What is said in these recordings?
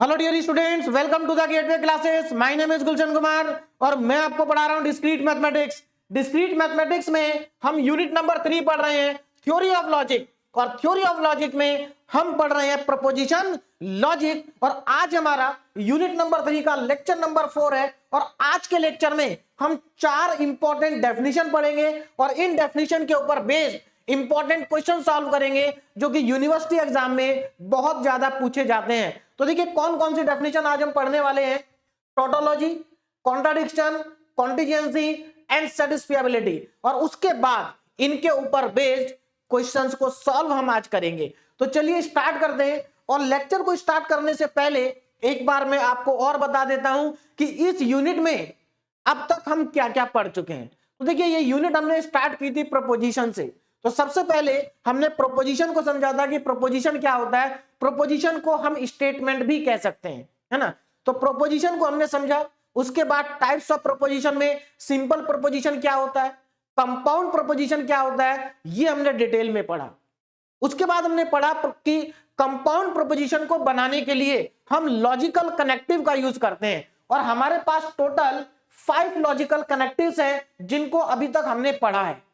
Hello dear students, welcome to the gateway classes. My name is Gulshan Kumar और मैं आपको पढ़ा रहा हूं डिस्क्रीट मैथमेटिक्स। डिस्क्रीट मैथमेटिक्स में हम यूनिट नंबर 3 पढ़ रहे हैं, थ्योरी ऑफ लॉजिक। और थ्योरी ऑफ लॉजिक में हम पढ़ रहे हैं प्रपोजिशन लॉजिक। और आज हमारा यूनिट नंबर 3 का लेक्चर नंबर 4 है। और आज के लेक्चर में हम 4 इंपॉर्टेंट डेफिनेशन पढ़ेंगे और इन डेफिनेशन के ऊपर बेस्ड इंपॉर्टेंट क्वेश्चन सॉल्व करेंगे जो कि यूनिवर्सिटी एग्जाम में बहुत ज्यादा पूछे जाते हैं। तो देखिए कौन कौन सी डेफिनेशन आज हम पढ़ने वाले हैं। Tautology, contradiction, contingency and satisfiability. और उसके बाद इनके ऊपर बेस्ड क्वेश्चंस को सॉल्व हम आज करेंगे। तो चलिए स्टार्ट करते हैं। और लेक्चर को स्टार्ट करने से पहले एक बार मैं आपको और बता देता हूं कि इस यूनिट में अब तक हम क्या क्या पढ़ चुके हैं। तो देखिए ये यूनिट हमने स्टार्ट की थी प्रोपोजिशन से। तो सबसे पहले हमने प्रोपोजिशन को समझा था कि प्रोपोजिशन क्या होता है। प्रोपोजिशन को हम स्टेटमेंट भी कह सकते हैं, है ना। तो प्रोपोजिशन को हमने समझा। उसके बाद टाइप्स ऑफ प्रोपोजिशन में सिंपल प्रोपोजिशन क्या होता है, कंपाउंड प्रोपोजिशन क्या होता है, ये हमने डिटेल में पढ़ा। उसके बाद हमने पढ़ा कि कंपाउंड प्रोपोजिशन को बनाने के लिए हम लॉजिकल कनेक्टिव का यूज करते हैं। और हमारे पास टोटल 5 लॉजिकल कनेक्टिव्स हैं जिनको अभी तक हमने पढ़ा है।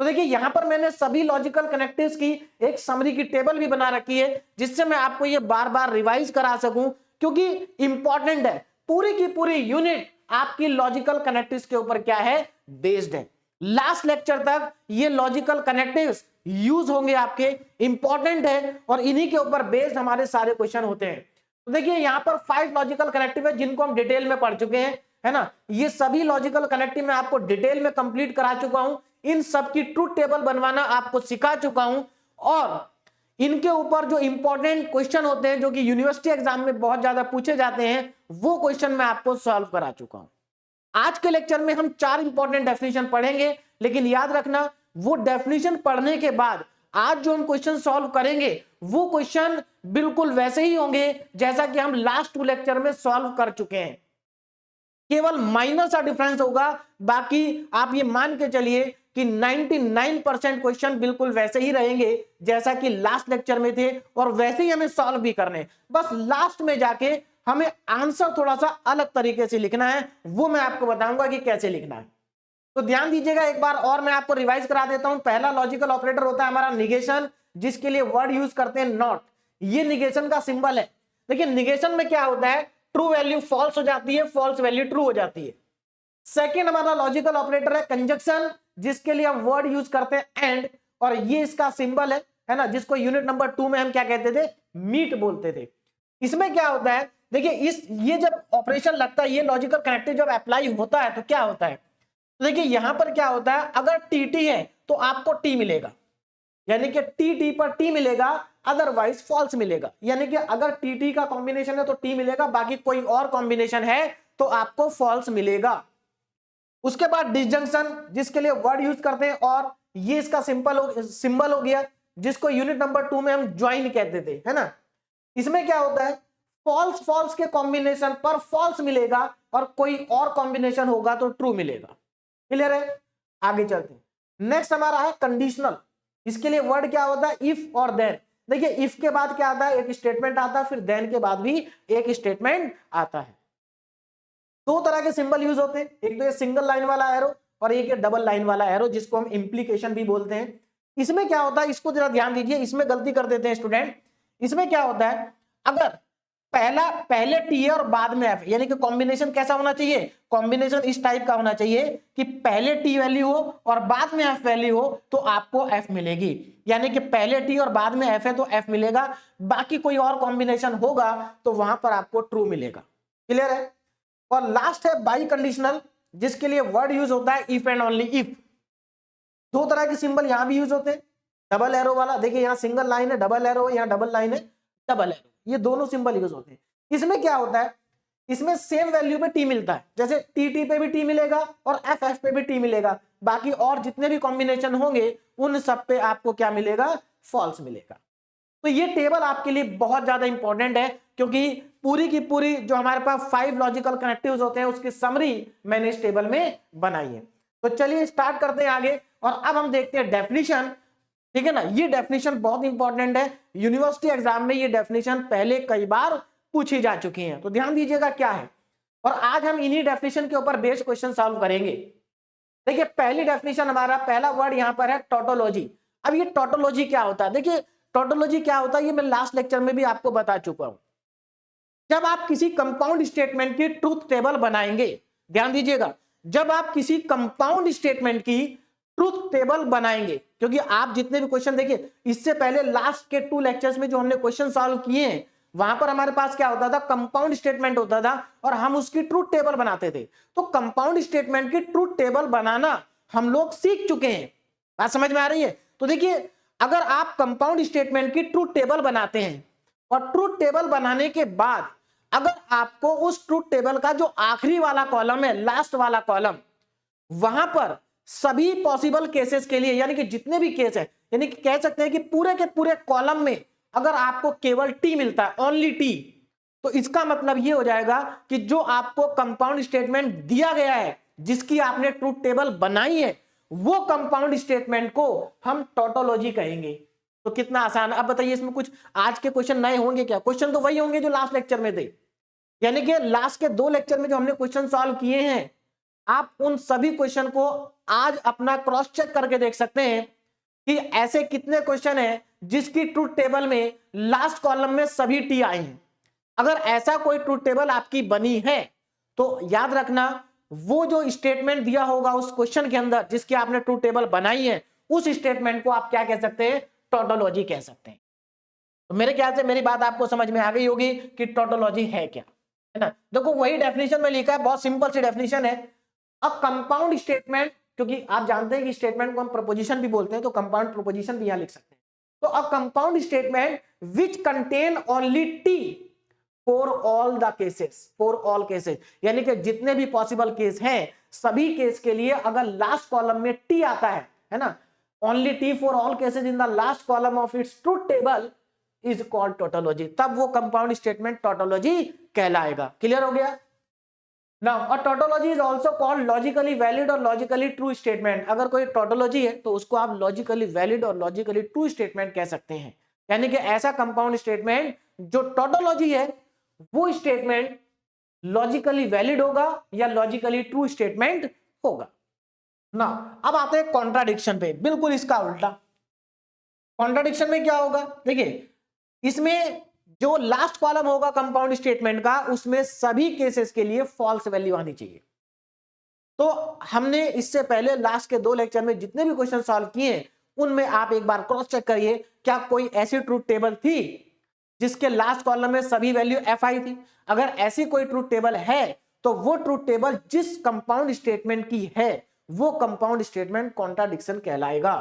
तो देखिए यहां पर मैंने सभी लॉजिकल कनेक्टिव्स की एक समरी की टेबल भी बना रखी है जिससे मैं आपको ये बार बार रिवाइज करा सकूं, क्योंकि इंपॉर्टेंट है। पूरी की पूरी यूनिट आपकी लॉजिकल कनेक्टिव्स के ऊपर क्या है, बेस्ड है। लास्ट लेक्चर तक ये लॉजिकल कनेक्टिव्स यूज होंगे आपके, इंपॉर्टेंट है और इन्हीं के ऊपर बेस्ड हमारे सारे क्वेश्चन होते हैं। तो देखिए यहां पर 5 लॉजिकल कनेक्टिव है जिनको हम डिटेल में पढ़ चुके हैं, है ना। ये सभी लॉजिकल कनेक्टिव मैं आपको डिटेल में कंप्लीट करा चुका हूं। इन सब की ट्रूथ टेबल बनवाना आपको सिखा चुका हूं। और इनके ऊपर जो इंपॉर्टेंट क्वेश्चन होते हैं जो कि यूनिवर्सिटी एग्जाम में बहुत ज्यादा पूछे जाते हैं, वो क्वेश्चन मैं आपको सॉल्व करा चुका हूं। आज के लेक्चर में हम 4 इंपॉर्टेंट डेफिनेशन पढ़ेंगे, लेकिन याद रखना वो डेफिनेशन पढ़ने के बाद आज जो हम क्वेश्चन सॉल्व करेंगे वो क्वेश्चन बिल्कुल वैसे ही होंगे जैसा कि हम लास्ट 2 लेक्चर में सॉल्व कर चुके हैं। केवल माइनर सा डिफरेंस होगा, बाकी आप ये मान के चलिए कि 99% क्वेश्चन बिल्कुल वैसे ही रहेंगे जैसा कि लास्ट लेक्चर में थे और वैसे ही हमें सॉल्व भी करने। बस लास्ट में जाके हमें आंसर थोड़ा सा अलग तरीके से लिखना है, वो मैं आपको बताऊंगा कि कैसे लिखना है। तो ध्यान दीजिएगा, एक बार और मैं आपको रिवाइज करा देता हूं। पहला लॉजिकल ऑपरेटर होता है हमारा निगेशन, जिसके लिए वर्ड यूज करते हैं नॉट। ये निगेशन का सिंबल है। देखिए निगेशन में क्या होता है, ट्रू वैल्यू फॉल्स हो जाती है, फॉल्स वैल्यू ट्रू हो जाती है। सेकेंड हमारा लॉजिकल ऑपरेटर है कंजक्शन, जिसके लिए हम वर्ड यूज करते हैं एंड, और ये इसका सिंबल है ना, जिसको यूनिट नंबर 2 में हम क्या कहते थे, मीट बोलते थे। इसमें क्या होता है, देखिए ये जब ऑपरेशन लगता है, ये लॉजिकल कनेक्टिव जब अप्लाई होता है तो क्या होता है, तो देखिए यहां पर क्या होता है, अगर टी है तो आपको टी मिलेगा, यानी कि टी पर टी मिलेगा, अदरवाइज फॉल्स मिलेगा। यानी कि अगर टी का कॉम्बिनेशन है तो टी मिलेगा, बाकी कोई और कॉम्बिनेशन है तो आपको फॉल्स मिलेगा। उसके बाद डिसजंक्शन, जिसके लिए वर्ड यूज करते हैं, और ये इसका सिंबल हो गया, जिसको यूनिट नंबर 2 में हम ज्वाइन कहते थे, है ना। इसमें क्या होता है, फॉल्स फॉल्स के कॉम्बिनेशन पर फॉल्स मिलेगा और कोई और कॉम्बिनेशन होगा तो ट्रू मिलेगा। क्लियर है, आगे चलते हैं। नेक्स्ट हमारा है कंडीशनल। इसके लिए वर्ड क्या होता है, इफ और देन। देखिए इफ के बाद क्या आता है, एक स्टेटमेंट आता है, फिर देन के बाद भी एक स्टेटमेंट आता है। 2 तरह के सिंबल यूज होते हैं, एक तो ये सिंगल लाइन वाला एरो और एक ये डबल लाइन वाला एरो, जिसको हम इंप्लीकेशन भी बोलते हैं। इसमें क्या होता है, इसको जरा ध्यान दीजिए, इसमें गलती कर देते हैं स्टूडेंट। इसमें क्या होता है, अगर पहले टी है और बाद में एफ, यानी कि कॉम्बिनेशन कैसा होना चाहिए, कॉम्बिनेशन इस टाइप का होना चाहिए कि पहले टी वैल्यू हो और बाद में एफ वैल्यू हो तो आपको एफ मिलेगी। यानी कि पहले टी और बाद में एफ है तो एफ मिलेगा, बाकी कोई और कॉम्बिनेशन होगा तो वहां पर आपको ट्रू मिलेगा। क्लियर है। और लास्ट है बाई कंडीशनल, जिसके लिए वर्ड यूज होता है इफ एंड ओनली इफ। 2 तरह के सिंबल यहां भी यूज होते हैं, डबल एरो वाला, देखिए यहां सिंगल लाइन है डबल एरो, यहां डबल लाइन है डबल एरो, ये दोनों सिंबल यूज होते हैं। इसमें क्या होता है, इसमें सेम वैल्यू पे टी मिलता है, जैसे टी पे भी टी मिलेगा और एफ पे भी टी मिलेगा, बाकी और जितने भी कॉम्बिनेशन होंगे उन सब पे आपको क्या मिलेगा, फॉल्स मिलेगा। तो ये टेबल आपके लिए बहुत ज्यादा इंपॉर्टेंट है, क्योंकि पूरी की पूरी जो हमारे पास 5 लॉजिकल कनेक्टिव्स होते हैं उसकी समरी मैंने इस टेबल में बनाई है। तो चलिए स्टार्ट करते हैं आगे, और अब हम देखते हैं डेफिनेशन। ठीक है ना, ये डेफिनेशन बहुत इंपॉर्टेंट है, यूनिवर्सिटी एग्जाम में ये डेफिनेशन पहले कई बार पूछी जा चुकी हैं। तो ध्यान दीजिएगा क्या है, और आज हम इन्हीं डेफिनेशन के ऊपर बेस्ड क्वेश्चन सॉल्व करेंगे। देखिए पहली डेफिनेशन, हमारा पहला वर्ड यहां पर है टोटोलॉजी। अब ये टोटोलॉजी क्या होता है? देखिए टोटोलॉजी क्या होता है ये मैं लास्ट लेक्चर में भी आपको बता चुका हूं। जब आप किसी कंपाउंड स्टेटमेंट की ट्रूथ टेबल बनाएंगे, ध्यान दीजिएगा, जब आप किसी कंपाउंड स्टेटमेंट की ट्रूथ टेबल बनाएंगे, क्योंकि आप जितने भी क्वेश्चन देखिए, इससे पहले लास्ट के 2 लेक्चर्स में जो हमने क्वेश्चन सॉल्व किए हैं, वहां पर हमारे पास क्या होता था, कंपाउंड स्टेटमेंट होता था और हम उसकी ट्रूथ टेबल बनाते थे। तो कंपाउंड स्टेटमेंट की ट्रूथ टेबल बनाना हम लोग सीख चुके हैं। बात समझ में आ रही है? तो देखिए अगर आप कंपाउंड स्टेटमेंट की ट्रूथ टेबल बनाते हैं और ट्रूथ टेबल बनाने के बाद अगर आपको उस ट्रूथ टेबल का जो आखिरी वाला कॉलम है, लास्ट वाला कॉलम, वहां पर सभी पॉसिबल केसेस के लिए, यानी कि जितने भी केस है, यानी कि कह सकते हैं कि पूरे के पूरे कॉलम में अगर आपको केवल टी मिलता है, ओनली टी, तो इसका मतलब ये हो जाएगा कि जो आपको कंपाउंड स्टेटमेंट दिया गया है, जिसकी आपने ट्रूथ टेबल बनाई है, वो कंपाउंड स्टेटमेंट को हम टोटोलॉजी कहेंगे। तो कितना आसान। अब बताइए इसमें कुछ आज के क्वेश्चन नए होंगे क्या? क्वेश्चन तो वही होंगे जो लास्ट लेक्चर में थे, यानी कि लास्ट के 2 लेक्चर में जो हमने क्वेश्चन सॉल्व किए हैं, आप उन सभी क्वेश्चन को आज अपना क्रॉस चेक करके देख सकते हैं कि ऐसे कितने क्वेश्चन हैं जिसकी ट्रूथ टेबल में लास्ट कॉलम में सभी टी आए हैं। अगर ऐसा कोई ट्रूथ टेबल आपकी बनी है तो याद रखना, वो जो स्टेटमेंट दिया होगा उस क्वेश्चन के अंदर जिसकी आपने ट्रूथ टेबल बनाई है, उस स्टेटमेंट को आप क्या कह सकते हैं? टोटोलॉजी कह सकते हैं। तो मेरे ख्याल से मेरी बात आपको समझ में आ गई होगी कि टोटोलॉजी है क्या, है ना। देखो वही डेफिनेशन में लिखा है, बहुत सिंपल सी डेफिनेशन है। अ कंपाउंड स्टेटमेंट, क्योंकि आप जानते हैं कि स्टेटमेंट को हम प्रोपोजिशन भी बोलते हैं, तो कंपाउंड प्रोपोजिशन भी यहां लिख सकते हैं। तो a compound statement which contain only T for all the cases, for all cases, यानी कि जितने भी पॉसिबल केस हैं, सभी केस के लिए अगर लास्ट कॉलम में टी आता है ना, only T for all cases in the last column of its truth table is called tautology, तब वो कंपाउंड स्टेटमेंट टोटोलॉजी कहलाएगा। क्लियर हो गया? Now a tautology is also called logically valid और लॉजिकली ट्रू स्टेटमेंट। अगर कोई tautology है तो उसको आप लॉजिकली वैलिड और लॉजिकली ट्रू स्टेटमेंट कह सकते हैं, यानी कि ऐसा कंपाउंड स्टेटमेंट जो टोटोलॉजी है, वो स्टेटमेंट लॉजिकली वैलिड होगा या लॉजिकली ट्रू स्टेटमेंट होगा ना। अब आते हैं कॉन्ट्राडिक्शन पे, बिल्कुल इसका उल्टा। कॉन्ट्राडिक्शन में क्या होगा? देखिए इसमें जो लास्ट कॉलम होगा कंपाउंड स्टेटमेंट का, उसमें सभी केसेस के लिए फॉल्स वैल्यू आनी चाहिए। तो हमने इससे पहले लास्ट के 2 लेक्चर में जितने भी क्वेश्चन सॉल्व किए, उनमें आप एक बार क्रॉस चेक करिए, क्या कोई ऐसी ट्रूथ टेबल थी जिसके लास्ट कॉलम में सभी वैल्यू एफ आई थी? अगर ऐसी कोई ट्रूथ टेबल है तो वो ट्रूथ टेबल जिस कंपाउंड स्टेटमेंट की है, वो कंपाउंड स्टेटमेंट कॉन्ट्राडिक्शन कहलाएगा।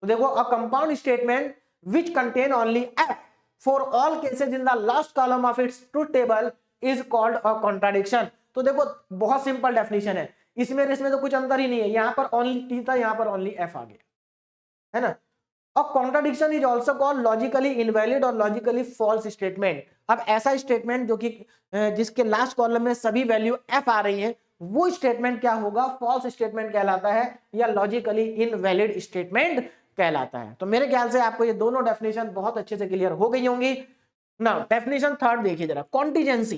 तो देखो a compound statement which contain only F for all cases in the last column of its truth table is called a contradiction. तो देखो बहुत सिंपल डेफिनेशन है, इसमें तो कुछ अंतर ही नहीं है, यहां पर ओनली टी था, यहां पर ओनली एफ आ गया, है ना। अ contradiction is also called logically invalid और लॉजिकली फॉल्स स्टेटमेंट। अब ऐसा स्टेटमेंट जो कि जिसके लास्ट कॉलम में सभी वैल्यू एफ आ रही है, वो स्टेटमेंट क्या होगा? फॉल्स स्टेटमेंट कहलाता है या लॉजिकली इनवैलिड स्टेटमेंट कहलाता है। तो मेरे ख्याल से आपको ये दोनों डेफिनेशन बहुत अच्छे से क्लियर हो गई होंगी ना। डेफिनेशन थर्ड देखिए जरा, कॉन्टिजेंसी।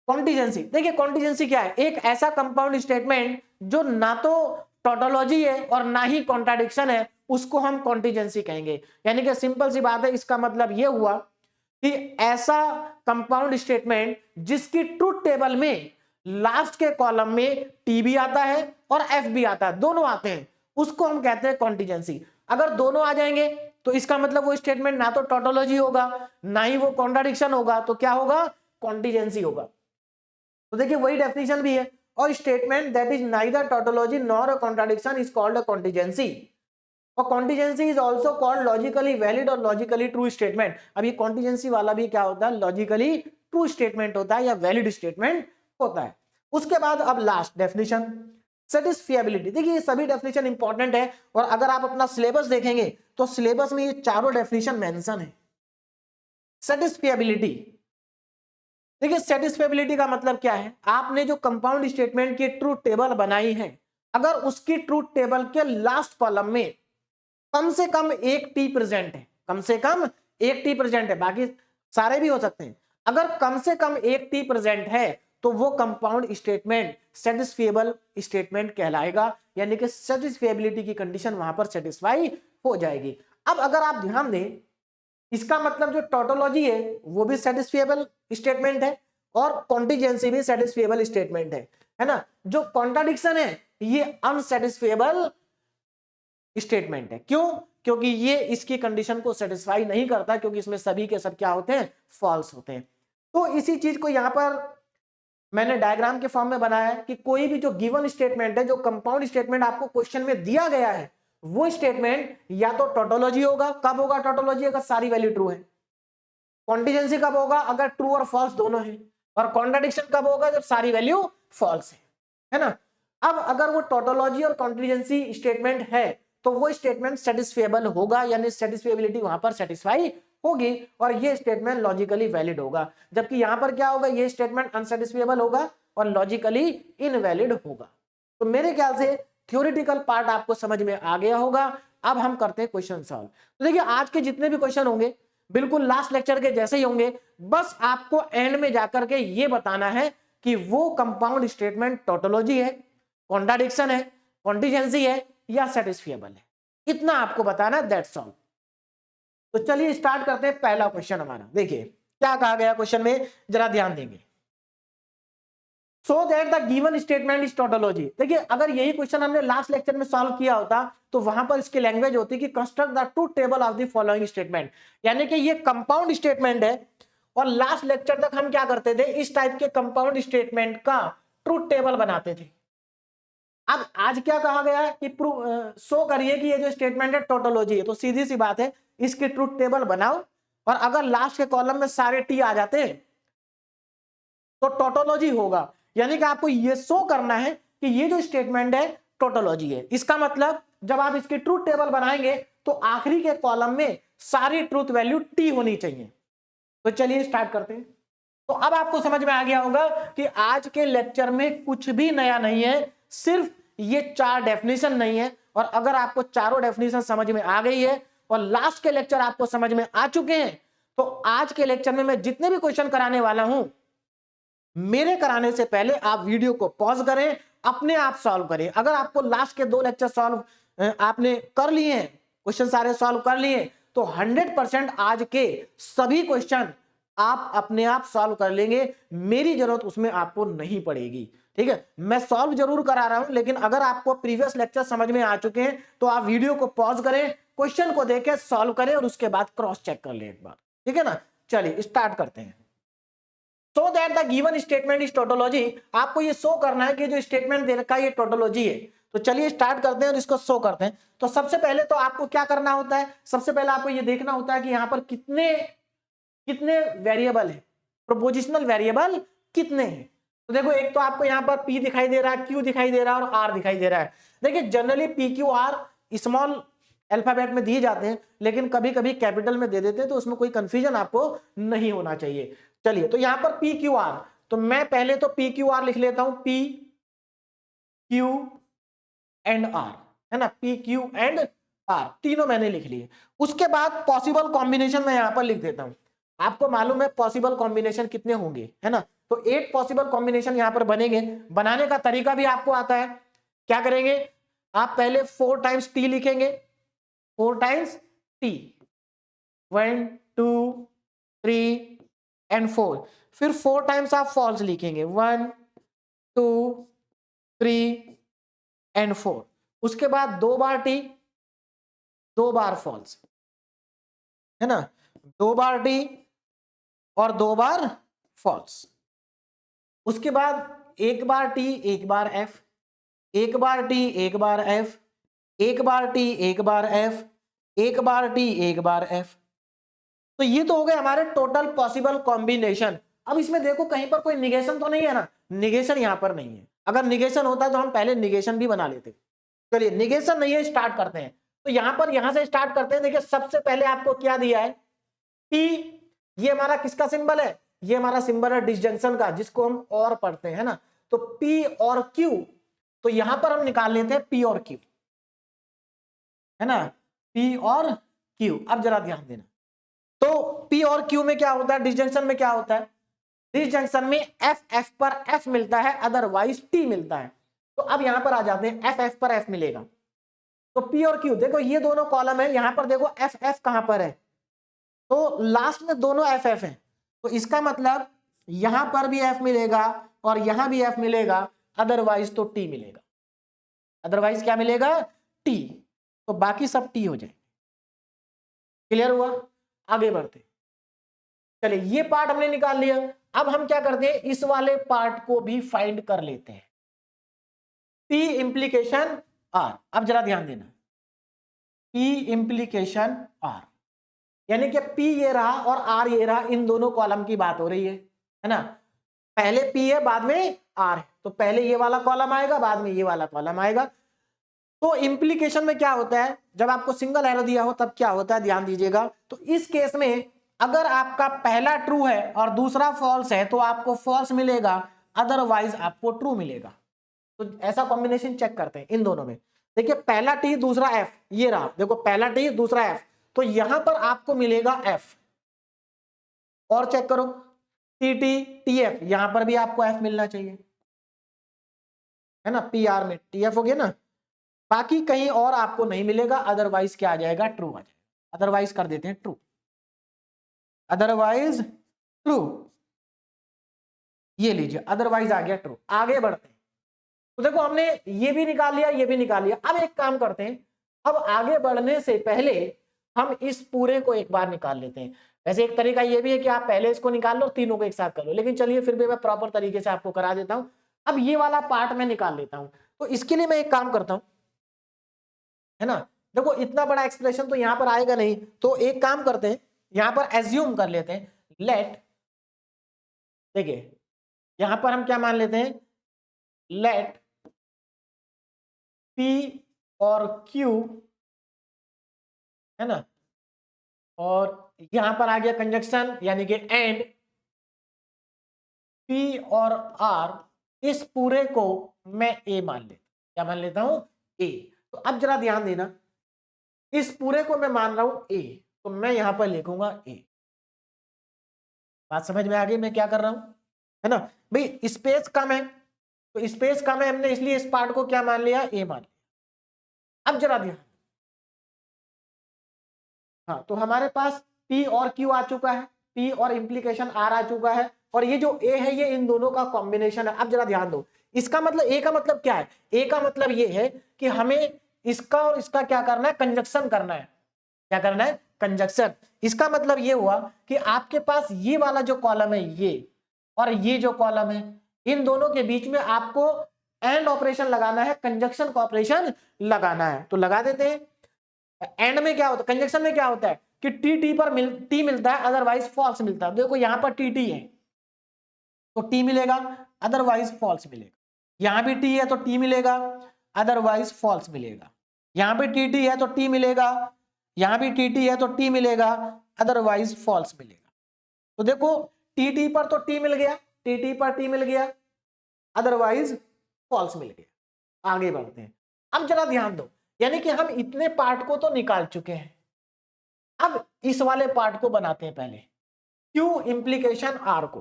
कॉन्टिजेंसी, देखिए कॉन्टिजेंसी क्या है? एक ऐसा कंपाउंड स्टेटमेंट जो ना तो टोटोलॉजी है और ना ही कॉन्ट्राडिक्शन है, उसको हम कॉन्टिजेंसी कहेंगे। यानी कि सिंपल सी बात है, इसका मतलब यह हुआ कि ऐसा कंपाउंड स्टेटमेंट जिसकी ट्रूथ टेबल में लास्ट के कॉलम में टी भी आता है और एफ भी आता है, दोनों आते हैं, उसको हम कहते हैं कॉन्टिजेंसी। अगर दोनों आ जाएंगे तो इसका मतलब वो स्टेटमेंट ना तो टोटोलॉजी होगा ना ही वो कॉन्ट्राडिक्शन होगा, तो क्या होगा? कॉन्टिजेंसी होगा। तो देखिए वही डेफिनेशन भी है, और statement that is neither tautology nor a contradiction is called a contingency. और contingency is also called logically valid और लॉजिकली ट्रू स्टेटमेंट। अब ये कॉन्टिजेंसी वाला भी क्या होता है? लॉजिकली ट्रू स्टेटमेंट होता है या वैलिड स्टेटमेंट होता है। उसके बाद अब लास्ट डेफिनेशन, सेटिस्फिएबिलिटी। देखिए ये सभी डेफिनेशन इंपॉर्टेंट है, और अगर आप अपना सिलेबस देखेंगे तो सिलेबस में ये चारों डेफिनेशन मेंशन है। सेटिस्फिएबिलिटी, देखिए सेटिस्फेबिलिटी का मतलब क्या है? आपने जो कंपाउंड स्टेटमेंट की ट्रूथ टेबल बनाई है, अगर उसकी ट्रूथ टेबल के लास्ट कॉलम में कम से कम एक टी प्रेजेंट है, कम से कम एक टी प्रेजेंट है, बाकी सारे भी हो सकते हैं। अगर कम से कम एक टी प्रेजेंट है तो वो कंपाउंड स्टेटमेंट सेटिस्फिएबल स्टेटमेंट कहलाएगा, यानी कि सेटिस्फिएबिलिटी की कंडीशन वहां पर सेटिस्फाई हो जाएगी। अब अगर आप ध्यान दें, इसका मतलब जो टोटोलॉजी है वो भी सेटिस्फिएबल स्टेटमेंट है और कॉन्टिजेंसी भी सेटिस्फिएबल स्टेटमेंट है ना। जो कॉन्ट्राडिक्शन है ये अनसेटिस्फिएबल स्टेटमेंट है। क्यों? क्योंकि ये इसकी कंडीशन को सेटिस्फाई नहीं करता, क्योंकि इसमें सभी के सब क्या होते हैं, फॉल्स होते हैं। तो इसी चीज को यहां पर मैंने डायग्राम के फॉर्म में बनाया है कि कोई भी जो गिवन स्टेटमेंट है, जो कंपाउंड स्टेटमेंट आपको क्वेश्चन में दिया गया है, वो स्टेटमेंट या तो टोटोलॉजी होगा। कब होगा टोटोलॉजी? अगर सारी वैल्यू ट्रू है। कॉन्टिजेंसी कब होगा? अगर ट्रू और फॉल्स दोनों है। और कॉन्ट्राडिक्शन कब होगा? जब सारी वैल्यू फॉल्स है ना। अब अगर वो टोटोलॉजी और कॉन्टिजेंसी स्टेटमेंट है तो वो स्टेटमेंट सेटिस्फिएबल होगा, यानी सेटिस्फिएबिलिटी वहां पर सेटिस्फाई होगी और ये स्टेटमेंट लॉजिकली वैलिड होगा। जबकि यहां पर क्या होगा? ये स्टेटमेंट अनसेटिस्फिएबल होगा और लॉजिकली इनवैलिड होगा। तो मेरे ख्याल से थ्योरेटिकल पार्ट आपको समझ में आ गया होगा। अब हम करते हैं क्वेश्चन सॉल्व। तो देखिए, आज के जितने भी क्वेश्चन होंगे बिल्कुल लास्ट लेक्चर के जैसे ही होंगे। बस आपको एंड में जाकर के ये बताना है कि वो कंपाउंड स्टेटमेंट टोटोलॉजी है, कॉन्ट्राडिक्शन है, कॉन्टिजेंसी है या सेटिस्फिएबल है। इतना आपको बताना, दैट्स ऑल। तो चलिए स्टार्ट करते हैं। पहला क्वेश्चन हमारा देखिए क्या कहा गया क्वेश्चन में, जरा ध्यान देंगे। So that the given statement is tautology. देखिए, अगर यही क्वेश्चन हमने लास्ट लेक्चर में सॉल्व किया होता तो वहां पर इसकी लैंग्वेज होती कि construct the truth table of the following statement, यानी कि ये कंपाउंड स्टेटमेंट है और लास्ट लेक्चर तक हम क्या करते थे, इस टाइप के कंपाउंड स्टेटमेंट का ट्रूथ टेबल बनाते थे। अब आज क्या कहा गया है कि शो करिए कि ये जो स्टेटमेंट है टोटोलॉजी है। तो सीधी सी बात है, इसकी ट्रूथ टेबल बनाओ और अगर लास्ट के कॉलम में सारे टी आ जाते हैं तो टोटोलॉजी होगा। यानी कि आपको ये शो करना है कि ये जो स्टेटमेंट है टोटोलॉजी है। इसका मतलब जब आप इसकी ट्रूथ टेबल बनाएंगे तो आखिरी के कॉलम में सारी ट्रूथ वैल्यू टी होनी चाहिए। तो चलिए स्टार्ट करते हैं। तो अब आपको समझ में आ गया होगा कि आज के लेक्चर में कुछ भी नया नहीं है, सिर्फ ये 4 डेफिनेशन नहीं है। और अगर आपको चारों डेफिनेशन समझ में आ गई है और लास्ट के लेक्चर आपको समझ में आ चुके हैं, तो आज के लेक्चर में मैं जितने भी क्वेश्चन कराने वाला हूं, मेरे कराने से पहले आप वीडियो को पॉज करें, अपने आप सॉल्व करें। अगर आपको लास्ट के 2 लेक्चर सॉल्व आपने कर लिए हैं, क्वेश्चन सारे सॉल्व कर लिए, तो 100% आज के सभी क्वेश्चन आप अपने आप सॉल्व कर लेंगे। मेरी जरूरत उसमें आपको नहीं पड़ेगी। ठीक है, मैं सॉल्व जरूर करा रहा हूं, लेकिन अगर आपको प्रीवियस लेक्चर समझ में आ चुके हैं तो आप वीडियो को पॉज करें, क्वेश्चन को देखें, सॉल्व करें और उसके बाद क्रॉस चेक कर लें एक बार। ठीक है ना। चलिए स्टार्ट करते हैं। So that the given statement is tautology. आपको ये शो करना है कि जो स्टेटमेंट दे रखा है ये टोटोलॉजी है। तो चलिए स्टार्ट करते हैं और इसको शो करते हैं। तो सबसे पहले तो आपको क्या करना होता है, सबसे पहले आपको ये देखना होता है कि यहां पर कितने कितने वेरिएबल है, प्रोपोजिशनल वेरिएबल कितने हैं। तो देखो, एक तो आपको यहां पर P दिखाई दे रहा है, Q दिखाई दे रहा है और R दिखाई दे रहा है। देखिए, generally P Q R small alphabet में दिए जाते हैं, लेकिन कभी कभी कैपिटल में दे देते हैं, तो उसमें कोई कंफ्यूजन आपको नहीं होना चाहिए। चलिए, तो यहां पर P Q R, तो मैं पहले तो P Q R लिख लेता हूं, P Q एंड R, है ना। P Q एंड R तीनों मैंने लिख लिए। उसके बाद पॉसिबल कॉम्बिनेशन मैं यहां पर लिख देता हूं। आपको मालूम है पॉसिबल कॉम्बिनेशन कितने होंगे, है ना। तो 8 पॉसिबल कॉम्बिनेशन यहां पर बनेंगे। बनाने का तरीका भी आपको आता है। क्या करेंगे आप, पहले 4 टाइम्स T लिखेंगे, 4 टाइम्स T, 1 2 3 एंड 4। फिर 4 टाइम्स आप फॉल्स लिखेंगे, 1 2 3 एंड 4। उसके बाद 2 बार T, 2 बार फॉल्स, है ना। 2 बार T और 2 बार फॉल्स। उसके बाद 1 बार T 1 बार F, 1 बार T 1 बार F, 1 बार T 1 बार F, 1 बार T 1 बार F। तो ये तो हो गए हमारे टोटल पॉसिबल कॉम्बिनेशन। अब इसमें देखो कहीं पर कोई निगेशन तो नहीं है ना, निगेशन यहां पर नहीं है। अगर निगेशन होता तो हम पहले निगेशन भी बना लेते। चलिए, निगेशन नहीं है, स्टार्ट करते हैं। तो यहां से स्टार्ट करते हैं। देखिए, सबसे पहले आपको क्या दिया है, P, ये हमारा किसका सिंबल है, ये हमारा सिंबल है डिसजंक्शन का, जिसको हम और पढ़ते हैं ना। तो P और Q, तो यहां पर हम निकाल लेते हैं P और Q, है ना, P और Q। अब जरा ध्यान देना, तो P और Q में क्या होता है, डिसजंक्शन में क्या होता है, डिसजंक्शन में F पर F मिलता है, अदरवाइज T मिलता है। तो अब यहां पर आ जाते हैं, F पर F मिलेगा। तो P और Q देखो ये दोनों कॉलम है, यहां पर देखो F कहां पर है, तो लास्ट में दोनों F है। तो इसका मतलब यहां पर भी F मिलेगा और यहां भी F मिलेगा, अदरवाइज तो T मिलेगा। अदरवाइज क्या मिलेगा, T। तो बाकी सब T हो जाए। क्लियर हुआ? आगे बढ़ते, चलिए ये पार्ट हमने निकाल लिया। अब हम क्या करते हैं, इस वाले पार्ट को भी फाइंड कर लेते हैं, P इंप्लीकेशन R। अब जरा ध्यान देना, P इंप्लीकेशन R, यानी कि P ये रहा और R ये रहा, इन दोनों कॉलम की बात हो रही है ना। पहले P है बाद में R है, तो पहले ये वाला कॉलम आएगा बाद में ये वाला कॉलम आएगा। तो इंप्लीकेशन में क्या होता है, जब आपको सिंगल एरो दिया हो तब क्या होता है, ध्यान दीजिएगा। तो इस केस में अगर आपका पहला ट्रू है और दूसरा फॉल्स है तो आपको फॉल्स मिलेगा, अदरवाइज आपको ट्रू मिलेगा। तो ऐसा कॉम्बिनेशन चेक करते हैं इन दोनों में। देखिए पहला टी दूसरा एफ, ये रहा, देखो पहला टी दूसरा एफ, तो यहां पर आपको मिलेगा एफ। और चेक करो टी टी टी एफ, यहां पर भी आपको एफ मिलना चाहिए, है ना। पी आर में टी एफ हो गया ना, बाकी कहीं और आपको नहीं मिलेगा, अदरवाइज क्या आ जाएगा, ट्रू आ जाएगा। अदरवाइज कर देते हैं ट्रू, अदरवाइज ट्रू, ये लीजिए अदरवाइज आ गया ट्रू। आगे बढ़ते हैं, तो देखो हमने ये भी निकाल लिया, ये भी निकाल लिया। अब एक काम करते हैं, अब आगे बढ़ने से पहले हम इस पूरे को एक बार निकाल लेते हैं। वैसे एक तरीका ये भी है कि आप पहले इसको निकाल लो, तीनों को एक साथ कर लो, लेकिन चलिए फिर भी मैं प्रॉपर तरीके से आपको करा देता हूं। अब ये वाला पार्ट मैं निकाल लेता हूं, तो इसके लिए मैं एक काम करता हूं, है ना। देखो इतना बड़ा एक्सप्रेशन तो यहां पर आएगा नहीं, तो एक काम करते हैं, यहां पर एज्यूम कर लेते हैं, लेट, देखिए यहां पर हम क्या मान लेते हैं, लेट P और Q, है ना, और यहां पर आ गया कंजक्शन यानी कि एंड, P और R, इस पूरे को मैं A मान लेता, क्या मान लेता हूं, A। तो अब जरा ध्यान देना, इस पूरे को मैं मान रहा हूं A, तो मैं यहां पर लिखूंगा A। बात समझ में आ गई मैं क्या कर रहा हूं, है ना। भाई स्पेस कम है, तो स्पेस कम है, हमने इसलिए इस पार्ट को क्या मान लिया, A मान लिया। अब जरा ध्यान, हाँ तो हमारे पास P और Q आ चुका है, P और इंप्लीकेशन R आ चुका है, और ये जो A है ये इन दोनों का कॉम्बिनेशन है। अब जरा ध्यान दो, इसका मतलब A का मतलब क्या है, A का मतलब ये है कि हमें इसका और इसका क्या करना है, कंजक्शन करना है। क्या करना है, कंजक्शन। इसका मतलब ये हुआ कि आपके पास ये वाला जो कॉलम है ये, और ये जो कॉलम है, इन दोनों के बीच में आपको एंड ऑपरेशन लगाना है, कंजक्शन का ऑपरेशन लगाना है। तो लगा देते हैं। एंड में क्या होता है, कंजक्शन में क्या होता है कि टी टी पर टी मिलता है, अदरवाइज फॉल्स मिलता है। देखो यहां पर टी टी है तो टी मिलेगा, अदरवाइज फॉल्स मिलेगा। यहां भी टी है तो टी मिलेगा, अदरवाइज फॉल्स मिलेगा। यहां पे टी टी है तो टी मिलेगा, यहां भी टी टी है तो टी मिलेगा, अदरवाइज फॉल्स मिलेगा। तो देखो टी टी पर तो टी मिल गया, टी टी पर टी मिल गया, अदरवाइज फॉल्स मिल गया। आगे बढ़ते हैं, अब जरा ध्यान दो, यानी कि हम इतने पार्ट को तो निकाल चुके हैं। अब इस वाले पार्ट को बनाते हैं पहले, Q इंप्लीकेशन R को।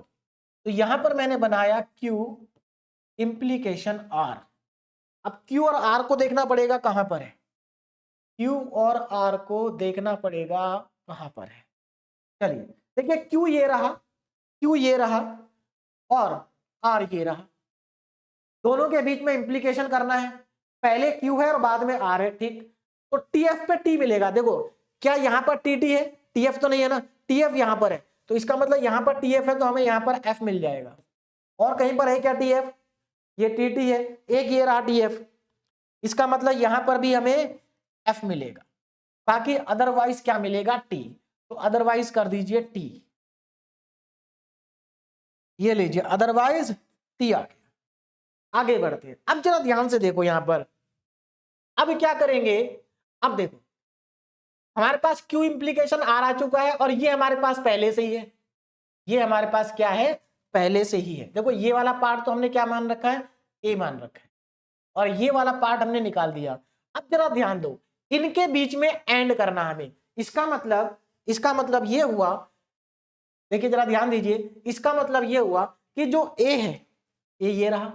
तो यहां पर मैंने बनाया Q इंप्लीकेशन R। अब Q और R को देखना पड़ेगा कहां पर है, Q और R को देखना पड़ेगा कहां पर है। चलिए देखिए Q ये रहा, Q ये रहा और R ये रहा, दोनों के बीच में इंप्लीकेशन करना है। पहले Q है और बाद में R है, ठीक। तो TF पे T मिलेगा। देखो क्या यहां पर TT है, TF तो नहीं है ना, TF यहां पर है, तो इसका मतलब यहां पर TF है तो हमें यहां पर F मिल जाएगा। और कहीं पर है क्या TF, ये TT है, एक ये रहा TF, इसका मतलब यहां पर भी हमें F मिलेगा। बाकी अदरवाइज क्या मिलेगा, T। तो अदरवाइज कर दीजिए T, ये लीजिए अदरवाइज T आ गया। आगे बढ़ते हैं, अब जरा ध्यान से देखो यहां पर, अब क्या करेंगे, अब देखो हमारे पास Q इंप्लीकेशन R आ चुका है और ये हमारे पास पहले से ही है, ये हमारे पास क्या है, पहले से ही है। देखो ये वाला पार्ट तो हमने क्या मान रखा है, A मान रखा है, और ये वाला पार्ट हमने निकाल दिया। अब जरा ध्यान दो, इनके बीच में एंड करना हमें, इसका मतलब इसका मतलब ये हुआ, देखिए जरा ध्यान दीजिए, इसका मतलब ये हुआ कि जो ए है ये रहा,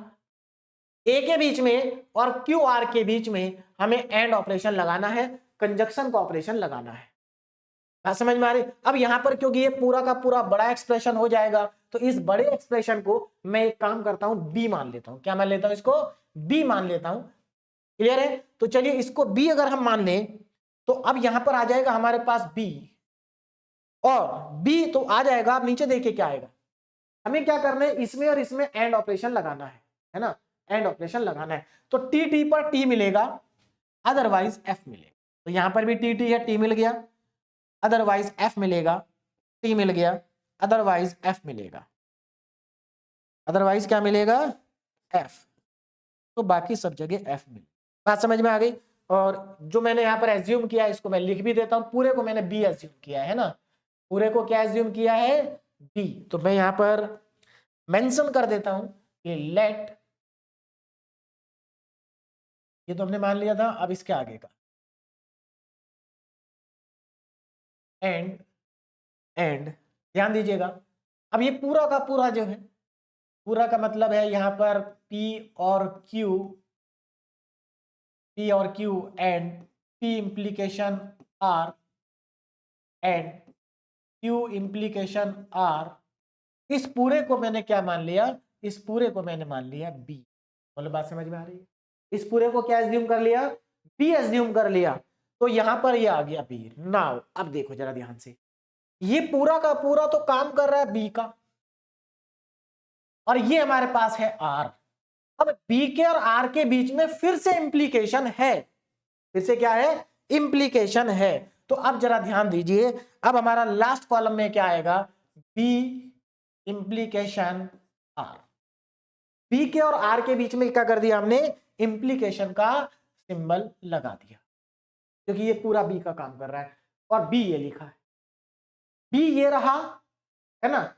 ए के बीच में और क्यू आर के बीच में हमें एंड ऑपरेशन लगाना है, कंजक्शन का ऑपरेशन लगाना है। बात समझ में आ रही? अब यहां पर क्योंकि ये पूरा का पूरा बड़ा एक्सप्रेशन हो जाएगा, तो इस बड़े एक्सप्रेशन को मैं एक काम करता हूं, बी मान लेता हूं। क्या मान लेता हूं? इसको बी मान लेता हूं। क्लियर है? तो चलिए इसको बी अगर हम मान लें तो अब यहां पर आ जाएगा हमारे पास बी, और बी तो आ जाएगा। अब नीचे देखिए क्या आएगा, हमें क्या करना है, इसमें और इसमें एंड ऑपरेशन लगाना है ना, एंड ऑपरेशन लगाना है। तो टी टी पर टी मिलेगा, अदरवाइज एफ मिलेगा। तो यहां पर भी टी टी है, टी मिल गया, अदरवाइज एफ मिलेगा, टी मिल गया, अदरवाइज एफ मिलेगा, अदरवाइज क्या मिलेगा? एफ। तो बाकी सब जगह एफ मिलेगा। बात समझ में आ गई? और जो मैंने यहां पर एज्यूम किया इसको मैं लिख भी देता हूं, पूरे को मैंने बी एज्यूम किया है ना, पूरे को क्या एज्यूम किया है? बी। तो मैं यहां पर मेंशन कर देता हूं कि लेट, ये तो हमने मान लिया था, अब इसके आगे का एंड, एंड ध्यान दीजिएगा। अब ये पूरा का पूरा जो है, पूरा का मतलब है यहां पर P और Q, P और Q and P implication R and Q implication R, इस पूरे को मैंने क्या मान लिया? इस पूरे को मैंने मान लिया B। बोलो बात समझ में आ रही है? इस पूरे को क्या एज्यूम कर लिया? B एज्यूम कर लिया। तो यहां पर ये आ गया B। नाउ अब देखो जरा ध्यान से, ये पूरा का पूरा तो काम कर रहा है B का, और ये हमारे पास है R। अब B के और R के बीच में फिर से इंप्लीकेशन है, फिर से क्या है? इंप्लीकेशन है। तो अब जरा ध्यान दीजिए, अब हमारा लास्ट कॉलम में क्या आएगा? B implication R। B के और R के बीच में क्या कर दिया हमने? इंप्लीकेशन का सिंबल लगा दिया, क्योंकि ये पूरा B का काम कर रहा है, और B ये लिखा है, B ये रहा, है ना,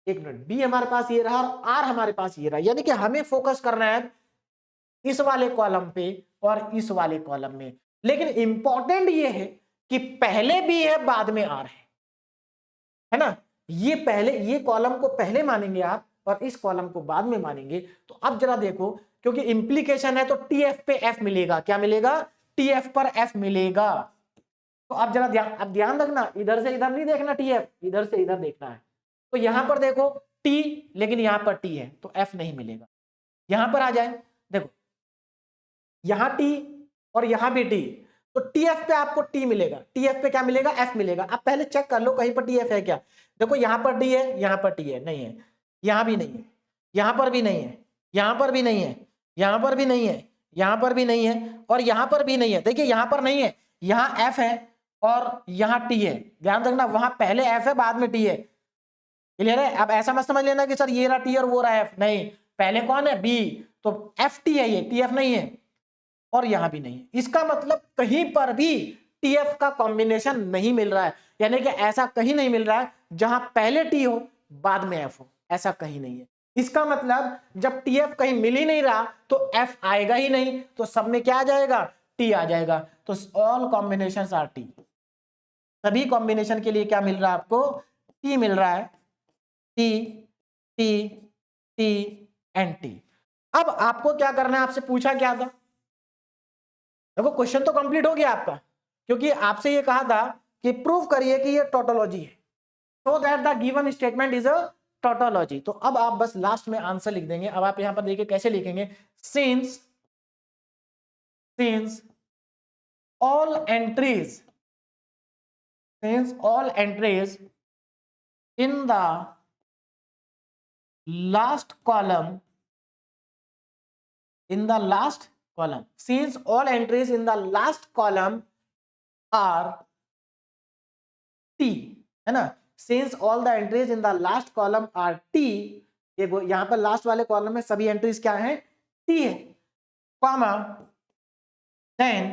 एक मिनट, बी हमारे पास ये रहा और आर हमारे पास ये रहा, यानी कि हमें फोकस करना है इस वाले कॉलम पे और इस वाले कॉलम में। लेकिन इंपॉर्टेंट ये है कि पहले बी है बाद में आर है ना, ये पहले, ये कॉलम को पहले मानेंगे आप और इस कॉलम को बाद में मानेंगे। तो अब जरा देखो, क्योंकि इंप्लीकेशन है तो टीएफ पे एफ मिलेगा। क्या मिलेगा? टीएफ पर एफ मिलेगा। तो अब जरा ध्यान, अब ध्यान रखना, इधर से इधर नहीं देखना टीएफ, इधर से इधर देखना है। तो यहां पर देखो टी, लेकिन यहां पर टी है तो एफ नहीं मिलेगा। यहां पर आ जाए, देखो यहां टी और यहां भी टी, तो टीएफ पे आपको टी मिलेगा, टीएफ पे क्या मिलेगा? एफ मिलेगा। अब पहले चेक कर लो कहीं पर टीएफ है क्या। देखो यहां पर टी है, यहां पर टी है, नहीं है, यहां भी नहीं है, यहां पर भी नहीं है, यहां पर भी नहीं है, यहां पर भी नहीं है, यहां पर भी नहीं है, और यहां पर भी नहीं है। देखिए यहां पर नहीं है, यहां एफ है और यहां टी है। ध्यान रखना, वहां पहले एफ है बाद में टी है। क्लियर है? अब ऐसा मत समझ लेना कि सर ये रहा टी और वो रहा एफ, नहीं, पहले कौन है? बी। तो एफ टी है, ये टी एफ नहीं है, और यहां भी नहीं है। इसका मतलब कहीं पर भी टीएफ का कॉम्बिनेशन नहीं मिल रहा है, यानी कि ऐसा कहीं नहीं मिल रहा है जहां पहले टी हो बाद में एफ हो, ऐसा कहीं नहीं है। इसका मतलब जब टीएफ कहीं मिल ही नहीं रहा तो एफ आएगा ही नहीं, तो सब में क्या आ जाएगा? टी आ जाएगा। तो ऑल कॉम्बिनेशन आर टी, सभी कॉम्बिनेशन के लिए क्या मिल रहा है आपको? टी मिल रहा है, T T T and T. अब आपको क्या करना है, आपसे पूछा क्या था? देखो क्वेश्चन तो कंप्लीट हो गया आपका, क्योंकि आपसे ये कहा था कि प्रूव करिए कि ये टोटोलॉजी है, so that the given statement is a tautology. तो अब आप बस लास्ट में आंसर लिख देंगे। अब आप यहां पर देखिए कैसे लिखेंगे, since since all entries, since all entries in the last column, in the last column, since all entries in the last column are t, है ना, since all the entries in the last column are t, ये यहां पर last वाले column में सभी entries क्या है? t है, कॉमा then,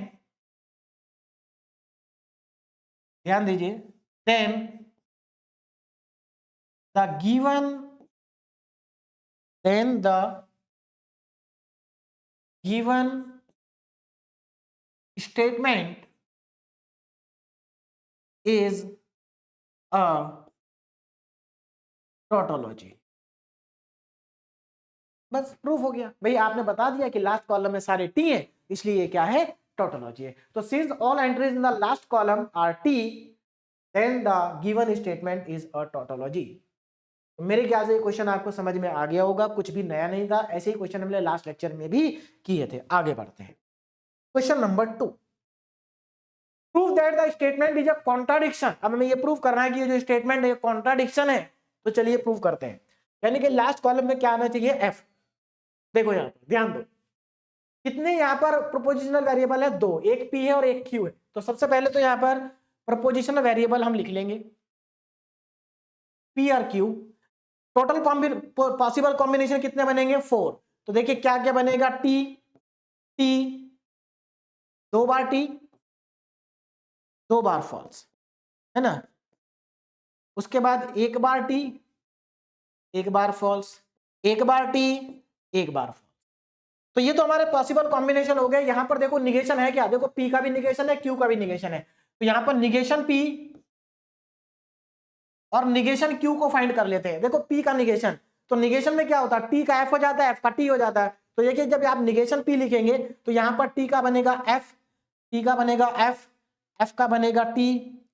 ध्यान दीजिए, then the given, then the given statement is a tautology. बस प्रूफ हो गया भाई, आपने बता दिया कि लास्ट कॉलम में सारे टी है, इसलिए ये क्या है, टोटोलॉजी है। तो since all entries in the last column are T, then the given statement is a tautology. मेरे ख्याल से क्वेश्चन आपको समझ में आ गया होगा, कुछ भी नया नहीं था, ऐसे ही क्वेश्चन हमने लास्ट लेक्चर में भी किए थे। आगे बढ़ते हैं, question number 2, prove that the statement is a contradiction. अब हमें ये प्रूव करना है कि ये जो स्टेटमेंट है कॉन्ट्राडिक्शन है, तो चलिए प्रूव करते हैं। यानी कि लास्ट कॉलम में क्या आना चाहिए, एफ। देखो यहाँ पर ध्यान दो, कितने यहाँ पर प्रोपोजिशनल वेरिएबल है, दो, एक पी है और एक क्यू है। तो सबसे पहले तो यहाँ पर प्रोपोजिशनल वेरिएबल हम लिख लेंगे पी और क्यू। टोटल पॉसिबल कॉम्बिनेशन कितने बनेंगे, 4। तो देखिए क्या क्या बनेगा, टी, टी, 2 बार टी, 2 बार फॉल्स, है ना। उसके बाद एक बार टी, एक बार फॉल्स, एक बार टी, एक बार फॉल्स। तो ये तो हमारे पॉसिबल कॉम्बिनेशन हो गए। यहां पर देखो निगेशन है क्या, देखो पी का भी निगेशन है, क्यू का भी निगेशन है। तो यहां पर निगेशन पी और निगेशन क्यू को फाइंड कर लेते हैं। देखो पी का निगेशन, तो निगेशन में क्या होता है, टी का एफ हो जाता है, एफ का टी हो जाता है। तो देखिए जब आप निगेशन पी लिखेंगे तो यहां पर टी का बनेगा एफ, टी का बनेगा एफ, एफ का बनेगा टी,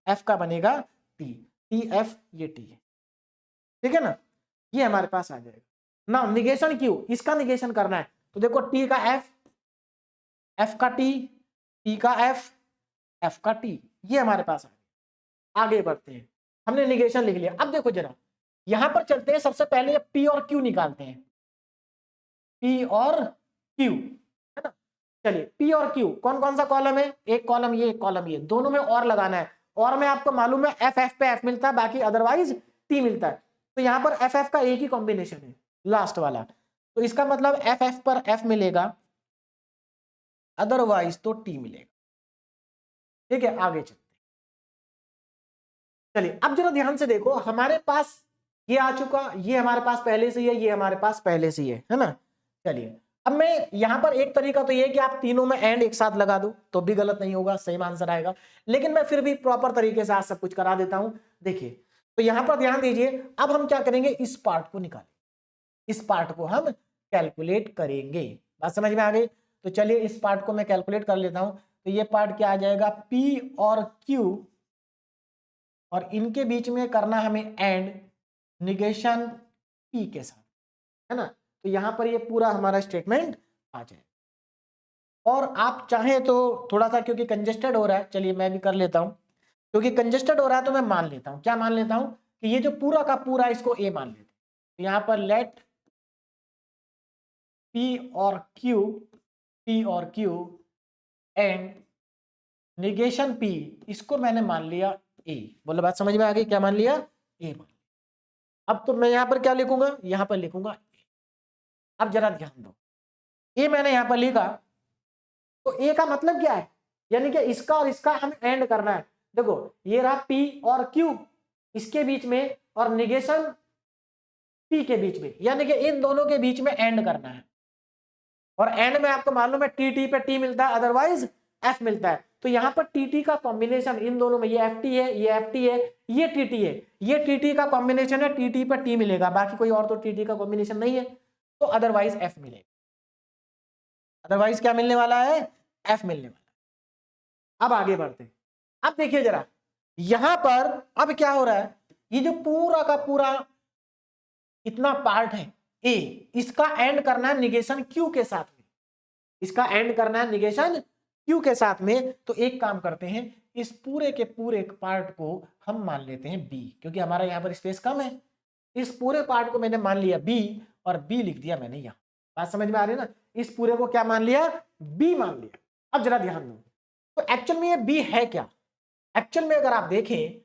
एफ का बनेगा टी, टी एफ, ये टी है, ठीक है ना। ये हमारे पास आ जाएगा ना। निगेशन क्यू, इसका निगेशन करना है, तो देखो टी का एफ, एफ का टी, टी का एफ, एफ का टी, ये हमारे पास आ गया। आगे बढ़ते हैं, हमने निगेशन लिख लिया। अब देखो जरा यहां पर चलते हैं, सबसे पहले पी और क्यू निकालते हैं, पी और क्यू, है ना। चलिए पी और क्यू कौन कौन सा कॉलम है, एक कॉलम ये, एक कॉलम ये, दोनों में और लगाना है। और में आपको मालूम है एफ एफ पे एफ मिलता है, बाकी अदरवाइज टी मिलता है। तो यहां पर एफ एफ का एक ही कॉम्बिनेशन है, लास्ट वाला। तो इसका मतलब एफ एफ पर एफ मिलेगा, अदरवाइज तो टी मिलेगा, ठीक है। आगे चलते, चलिए अब जरा ध्यान से देखो, हमारे पास ये आ चुका, ये हमारे पास पहले से ही है, ये हमारे पास पहले से ही है ना। चलिए अब मैं यहां पर एक तरीका तो ये कि आप तीनों में एंड एक साथ लगा दो तो भी गलत नहीं होगा, सेम आंसर आएगा। लेकिन मैं फिर भी प्रॉपर तरीके से आज सब कुछ करा देता हूं। देखिए तो यहां पर ध्यान दीजिए, अब हम क्या करेंगे, इस पार्ट को निकालें, इस पार्ट को हम कैलकुलेट करेंगे। बात समझ में आ गई। तो चलिए इस पार्ट को मैं कैलकुलेट कर लेता हूं। तो ये पार्ट क्या आ जाएगा, P और Q, और इनके बीच में करना हमें एंड निगेशन P के साथ, है ना। तो यहां पर ये पूरा हमारा स्टेटमेंट आ जाए। और आप चाहें तो थोड़ा सा, क्योंकि कंजेस्टेड हो रहा है, चलिए मैं भी कर लेता हूं। क्योंकि कंजेस्टेड हो रहा है तो मैं मान लेता हूं, क्या मान लेता हूं, कि ये जो पूरा का पूरा इसको ए मान लेते हैं। तो यहां पर लेट P और Q, P और Q एंड निगेशन P, इसको मैंने मान लिया ए। बोलो बात समझ में आ गई, क्या मान लिया, ए मान। अब तो मैं यहां पर क्या लिखूंगा, यहां पर लिखूंगा ए। अब जरा ध्यान दो, ए मैंने यहां पर लिखा, तो ए का मतलब क्या है, यानी कि इसका और इसका हमें एंड करना है। देखो ये रहा P और Q, इसके बीच में, और निगेशन P के बीच में, यानी कि इन दोनों के बीच में एंड करना है। और एंड में आपको मालूम है टी टी पे टी मिलता है, अदरवाइज एफ मिलता है। तो यहां पर टी टी का कॉम्बिनेशन इन दोनों में, ये एफ टी है, ये एफ टी है, ये टी टी है, ये टी टी का कॉम्बिनेशन है, टी टी पर टी मिलेगा, बाकी कोई और तो टी टी का कॉम्बिनेशन नहीं है, तो अदरवाइज एफ मिलेगा। अदरवाइज क्या मिलने वाला है, एफ मिलने वाला है। अब आगे बढ़ते हैं। अब देखिए जरा यहां पर अब क्या हो रहा है, ये जो पूरा का पूरा इतना पार्ट है ए, इसका एंड करना है निगेशन क्यू के साथ में, इसका एंड करना है निगेशन क्यू के साथ में। तो एक काम करते हैं, इस पूरे के पूरे पार्ट को हम मान लेते हैं बी, क्योंकि हमारा यहाँ पर स्पेस कम है। इस पूरे पार्ट को मैंने मान लिया बी, और बी लिख दिया मैंने यहाँ। बात समझ में आ रही है ना, इस पूरे को क्या मान लिया, बी मान लिया। अब जरा ध्यान दो, तो एक्चुअल में ये बी है क्या, एक्चुअल में अगर आप देखें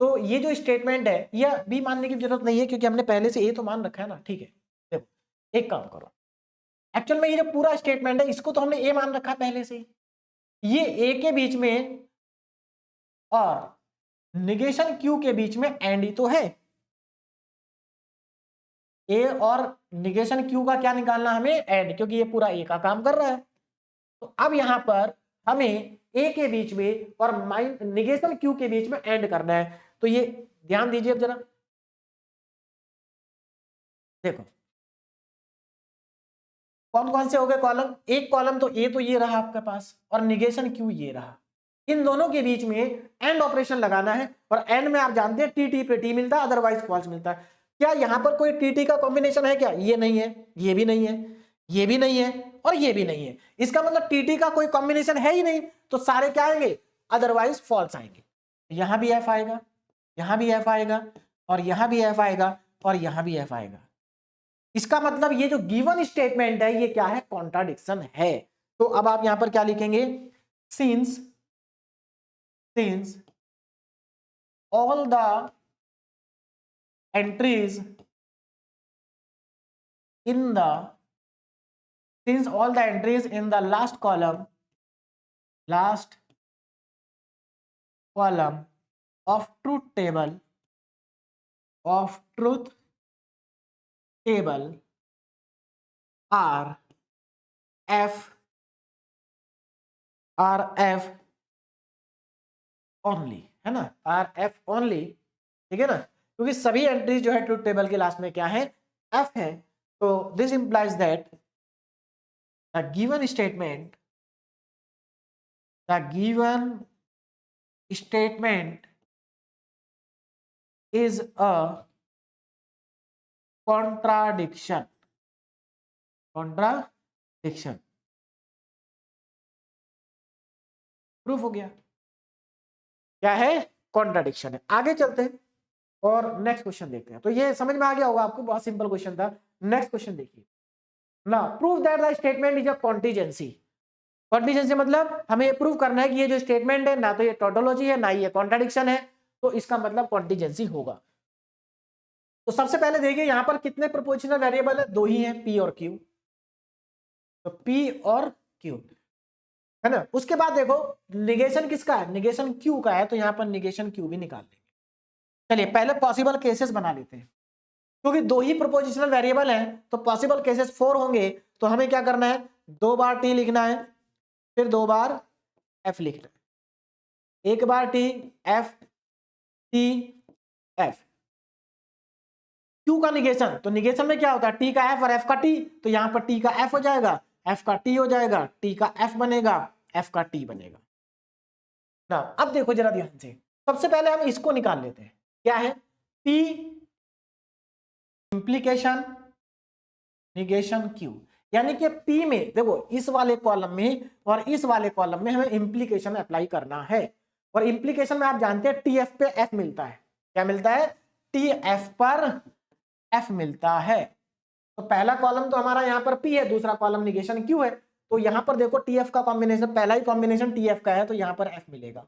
तो ये जो स्टेटमेंट है, यह बी मानने की जरूरत नहीं है, क्योंकि हमने पहले से ए तो मान रखा है ना, ठीक है। देखो एक काम करो, एक्चुअल में ये जो पूरा स्टेटमेंट है इसको तो हमने ए मान रखा पहले से ही, ये ए के बीच में और निगेशन क्यू के बीच में एंड ही तो है। ए और निगेशन क्यू का क्या निकालना हमें, एंड, क्योंकि ये पूरा ए का काम कर रहा है। तो अब यहां पर हमें ए के बीच में और निगेशन क्यू के बीच में एंड करना है। तो ये ध्यान दीजिए अब जरा, देखो कौन कौन से हो गए कॉलम, एक कॉलम तो ए तो ये रहा आपके पास और निगेशन क्यू ये रहा, इन दोनों के बीच में एंड ऑपरेशन लगाना है और एंड में आप जानते हैं टी टी पे टी मिलता है, अदरवाइज फॉल्स मिलता है। क्या यहां पर कोई टी टी का कॉम्बिनेशन है क्या? ये नहीं है, ये भी नहीं है, ये भी नहीं है और ये भी नहीं है। इसका मतलब टी टी का कोई कॉम्बिनेशन है ही नहीं, तो सारे क्या आएंगे? अदरवाइज फॉल्स आएंगे। यहां भी एफ आएगा, यहां भी एफ आएगा और यहां भी एफ आएगा और यहां भी एफ आएगा। इसका मतलब ये जो गिवन स्टेटमेंट है ये क्या है? कॉन्ट्राडिक्शन है। तो अब आप यहां पर क्या लिखेंगे? Since all the entries in the last column of truth table are f only, है ना, आर एफ ओनली, ठीक है ना, क्योंकि सभी एंट्रीज जो है ट्रूथ टेबल के लास्ट में क्या है? एफ है। तो this implies that the given statement is a contradiction. Proof हो गया क्या है? कॉन्ट्राडिक्शन है। आगे चलते हैं और नेक्स्ट क्वेश्चन देखते हैं। तो ये समझ में आ गया होगा आपको, बहुत सिंपल क्वेश्चन था। नेक्स्ट क्वेश्चन देखिए ना, prove that the statement is a contingency. Contingency मतलब हमें ये प्रूव करना है कि ये जो स्टेटमेंट है ना तो ये टोटोलॉजी है ना ये कॉन्ट्राडिक्शन है, तो इसका मतलब कॉन्टीजेंसी होगा। तो सबसे पहले देखिए यहां पर कितने प्रोपोजिशनल वेरिएबल है? दो ही है, पी और क्यू। तो पी और क्यू है ना। उसके बाद देखो निगेशन किसका है? निगेशन क्यू का है, तो यहां पर निगेशन क्यू भी निकाल लेंगे। चलिए पहले पॉसिबल केसेस बना लेते हैं, क्योंकि दो ही प्रोपोजिशनल वेरिएबल हैं तो पॉसिबल केसेस 4 होंगे। तो हमें क्या करना है? 2 बार टी लिखना है, फिर 2 बार एफ लिखना है, 1 बार T F T F. Q का निगेशन, तो निगेशन में क्या होता है? टी का एफ और एफ का टी, तो यहां पर टी का एफ हो जाएगा, एफ का टी हो जाएगा, टी का एफ बनेगा, एफ का टी बनेगा ना। अब देखो जरा ध्यान से, सबसे पहले हम इसको निकाल लेते हैं, क्या है? पी इंप्लीकेशन निगेशन क्यू, यानी कि पी में देखो इस वाले कॉलम में और इस वाले कॉलम में हमें इंप्लीकेशन अप्लाई करना है। और इंप्लीकेशन में आप जानते हैं टीएफ पे एफ मिलता है। क्या मिलता है? टीएफ पर एफ मिलता है। तो पहला कॉलम तो हमारा यहाँ पर पी है, दूसरा कॉलम निगेशन क्यू है। तो यहाँ पर देखो टीएफ का कॉम्बिनेशन, पहला ही कॉम्बिनेशन टीएफ का है, तो यहाँ पर एफ मिलेगा।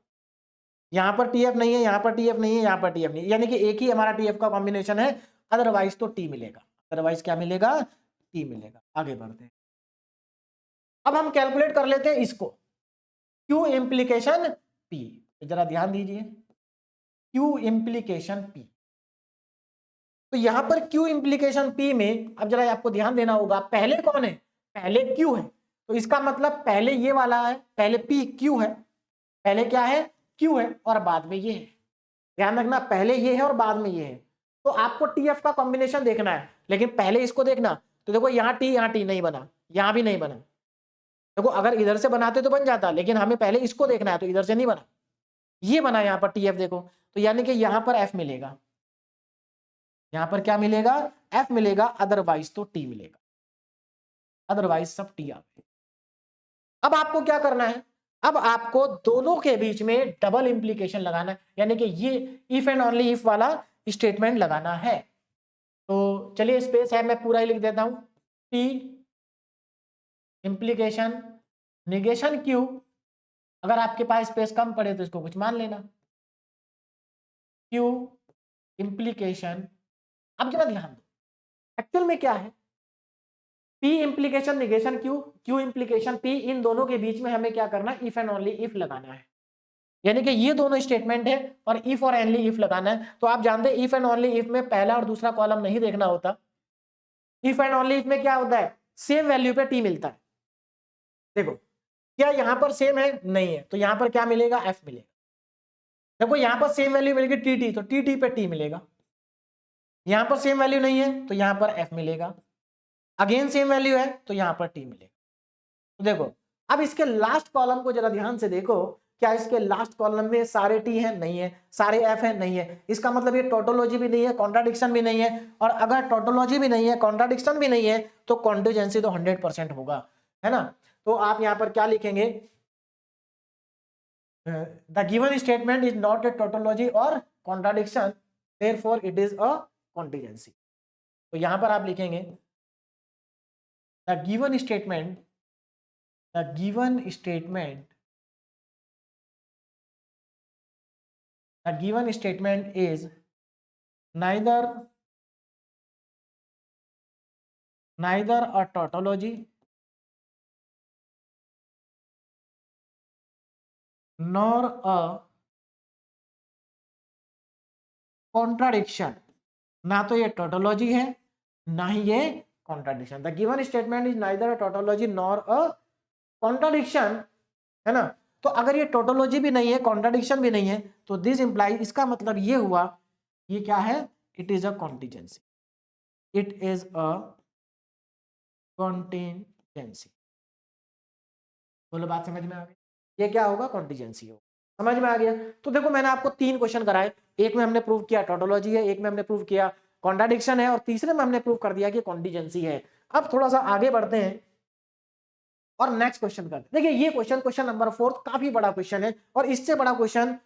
यहाँ पर टीएफ नहीं है, यहाँ पर टीएफ नहीं है, यहाँ पर टीएफ नहीं है, यानी कि एक ही हमारा टीएफ का कॉम्बिनेशन है, अदरवाइज तो टी मिलेगा। अदरवाइज क्या मिलेगा? टी मिलेगा। आगे बढ़ते हैं, अब हम कैलकुलेट कर लेते हैं इसको, क्यू इम्प्लीकेशन पी। जरा ध्यान दीजिए, क्यू इम्प्लीकेशन पी। तो यहां पर क्यू इम्प्लीकेशन पी में अब जरा आपको ध्यान देना होगा, पहले कौन है? पहले क्यू है। तो इसका मतलब पहले ये वाला है, पहले पी क्यू है, पहले क्या है? क्यू है और बाद में ये है। ध्यान रखना, पहले ये है और बाद में ये है। तो आपको टीएफ का कॉम्बिनेशन देखना है, लेकिन पहले इसको देखना। तो देखो यहाँ टी नहीं बना, यहाँ भी नहीं बना। देखो अगर इधर से बनाते तो बन जाता, लेकिन हमें पहले इसको देखना है, तो इधर से नहीं बना, ये बना यहाँ पर टीएफ। देखो तो यानी कि यहाँ पर एफ मिलेगा, यहाँ पर क्या मिलेगा? एफ मिलेगा, अदरवाइज तो टी मिलेगा, अदरवाइज सब टी आ गए। अब आपको क्या करना है? अब आपको दोनों के बीच में डबल इंप्लीकेशन लगाना है, यानी कि ये इफ एंड ओनली इफ वाला स्टेटमेंट लगाना है। तो चलिए स्पेस है, मैं पूरा ही लिख देता हूं, टी इंप्लीकेशन निगेशन क्यू। अगर आपके पास स्पेस कम पड़े तो इसको कुछ मान लेना, क्यू इंप्लीकेशन। अब जरा ध्यान दो, एक्चुअल में क्या है? P implication negation Q, Q implication P, इन दोनों के बीच में हमें क्या करना है? इफ एंड ओनली इफ लगाना है, यानी कि ये दोनों स्टेटमेंट है और इफ और ओनली इफ लगाना है। तो आप जानते हैं इफ एंड ओनली इफ में पहला और दूसरा कॉलम नहीं देखना होता। इफ एंड ओनली इफ में क्या होता है? सेम वैल्यू पे T मिलता है। देखो क्या यहाँ पर सेम है? नहीं है, तो यहाँ पर क्या मिलेगा? एफ मिलेगा। देखो यहाँ पर सेम वैल्यू मिलेगी टी टी, तो टी टी पे टी मिलेगा। यहाँ पर सेम वैल्यू नहीं है तो यहाँ पर एफ मिलेगा। अगेन सेम वैल्यू है तो यहाँ पर टी मिलेगा। तो देखो अब इसके लास्ट कॉलम को जरा ध्यान से देखो, क्या इसके लास्ट कॉलम में सारे टी हैं? नहीं है। सारे एफ हैं? नहीं है। इसका मतलब ये टोटोलॉजी भी नहीं है, कॉन्ट्राडिक्शन भी नहीं है। और अगर टोटोलॉजी भी नहीं है, कॉन्ट्राडिक्शन भी नहीं है, तो कॉन्टिजेंसी तो 100% होगा, है ना। तो आप यहाँ पर क्या लिखेंगे? The given statement is not a tautology और contradiction, therefore it is a contingency. तो यहाँ पर आप लिखेंगे the given statement, the given statement, the given statement is neither a tautology nor a contradiction। ना तो ये टोटोलॉजी है ना ही ये contradiction. The given statement is neither a tautology nor a contradiction, है ना। तो अगर ये टोटोलॉजी भी नहीं है, कॉन्ट्राडिक्शन भी नहीं है, तो दिस इंप्लाई, इसका मतलब ये हुआ, ये क्या है? It is a contingency, it is a contingency. बोलो बात समझ में आ गई? ये क्या होगा? कॉन्टिजेंसी होगा। समझ में आ गया? तो देखो मैंने आपको 3 क्वेश्चन कराए, एक में हमने प्रूव किया टोटोलॉजी है, एक में हमने प्रूव किया कॉन्ट्राडिक्शन है, और तीसरे में हमने प्रूव कर दिया कि कॉन्टिजेंसी है। अब थोड़ा सा आगे बढ़ते हैं और नेक्स्ट क्वेश्चन करते हैं। देखिए ये क्वेश्चन नंबर 4 काफी बड़ा क्वेश्चन है, और इससे बड़ा क्वेश्चन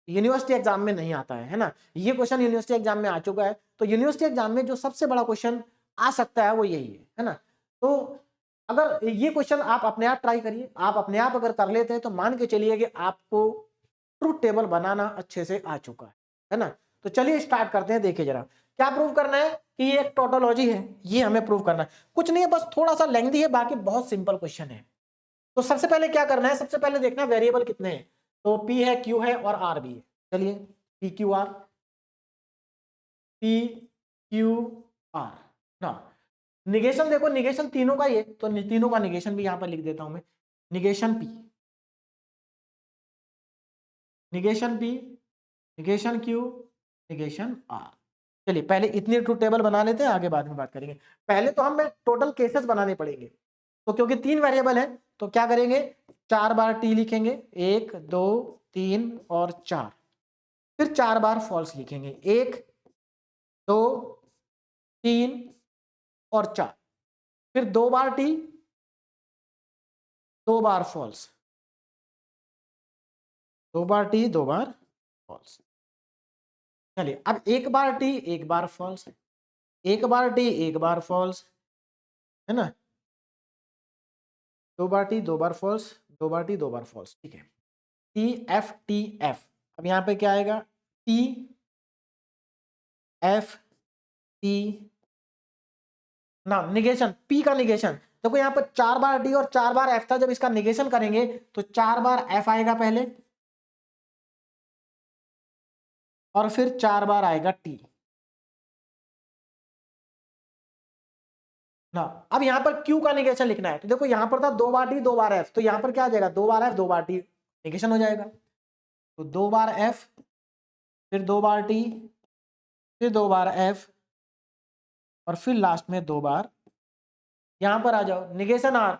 यूनिवर्सिटी एग्जाम में नहीं आता है ना। ये क्वेश्चन यूनिवर्सिटी एग्जाम में आ चुका है, तो यूनिवर्सिटी एग्जाम में जो सबसे बड़ा क्वेश्चन आ सकता है वो यही है ना। तो अगर ये क्वेश्चन आप अपने आप ट्राई करिए, आप अपने आप अगर कर लेते हैं तो मान के चलिए कि आपको ट्रूथ टेबल बनाना अच्छे से आ चुका है ना। तो चलिए स्टार्ट करते हैं। देखिए जरा क्या प्रूव करना है कि ये एक टोटोलॉजी है, ये हमें प्रूव करना है। कुछ नहीं है, बस थोड़ा सा लेंथी है, बाकी बहुत सिंपल क्वेश्चन है। तो सबसे पहले क्या करना है? सबसे पहले देखना है वेरिएबल कितने हैं। तो P है, Q है और R भी है। चलिए P Q R, P Q R ना। निगेशन देखो, निगेशन तीनों का ही है, तो तीनों का निगेशन भी यहां पर लिख देता हूं मैं। Negation P, negation P, negation Q, negation R। चलिए पहले इतनी ट्रूथ टेबल बना लेते हैं, आगे बाद में बात करेंगे। पहले तो हमें टोटल केसेस बनाने पड़ेंगे। तो क्योंकि 3 वेरिएबल है तो क्या करेंगे? 4 बार टी लिखेंगे, 1 2 3 और 4। फिर 4 बार फॉल्स लिखेंगे, 1 2 3 और 4। फिर 2 बार टी, 2 बार फॉल्स, 2 बार टी 2 बार फॉल्स। चलिए अब 1 बार टी 1 बार फॉल्स, 1 बार टी 1 बार फॉल्स, है ना। 2 बार टी 2 बार फॉल्स, 2 बार टी 2 बार फॉल्स, ठीक है। T F T F. अब यहाँ पे क्या आएगा? टी एफ टी ना, निगेशन P का निगेशन देखो यहाँ पर 4 बार डी और 4 बार एफ था। जब इसका निगेशन करेंगे तो 4 बार एफ आएगा पहले, और फिर 4 बार आएगा टी ना। अब यहाँ पर Q का निगेशन लिखना है, तो देखो यहाँ पर था 2 बार डी 2 बार एफ, तो यहाँ पर क्या आ जाएगा? 2 बार एफ 2 बार टी, निगेशन हो जाएगा। तो 2 बार एफ, फिर 2 बार टी, फिर 2 बार एफ, और फिर लास्ट में 2 बार। यहां पर आ जाओ निगेशन आर,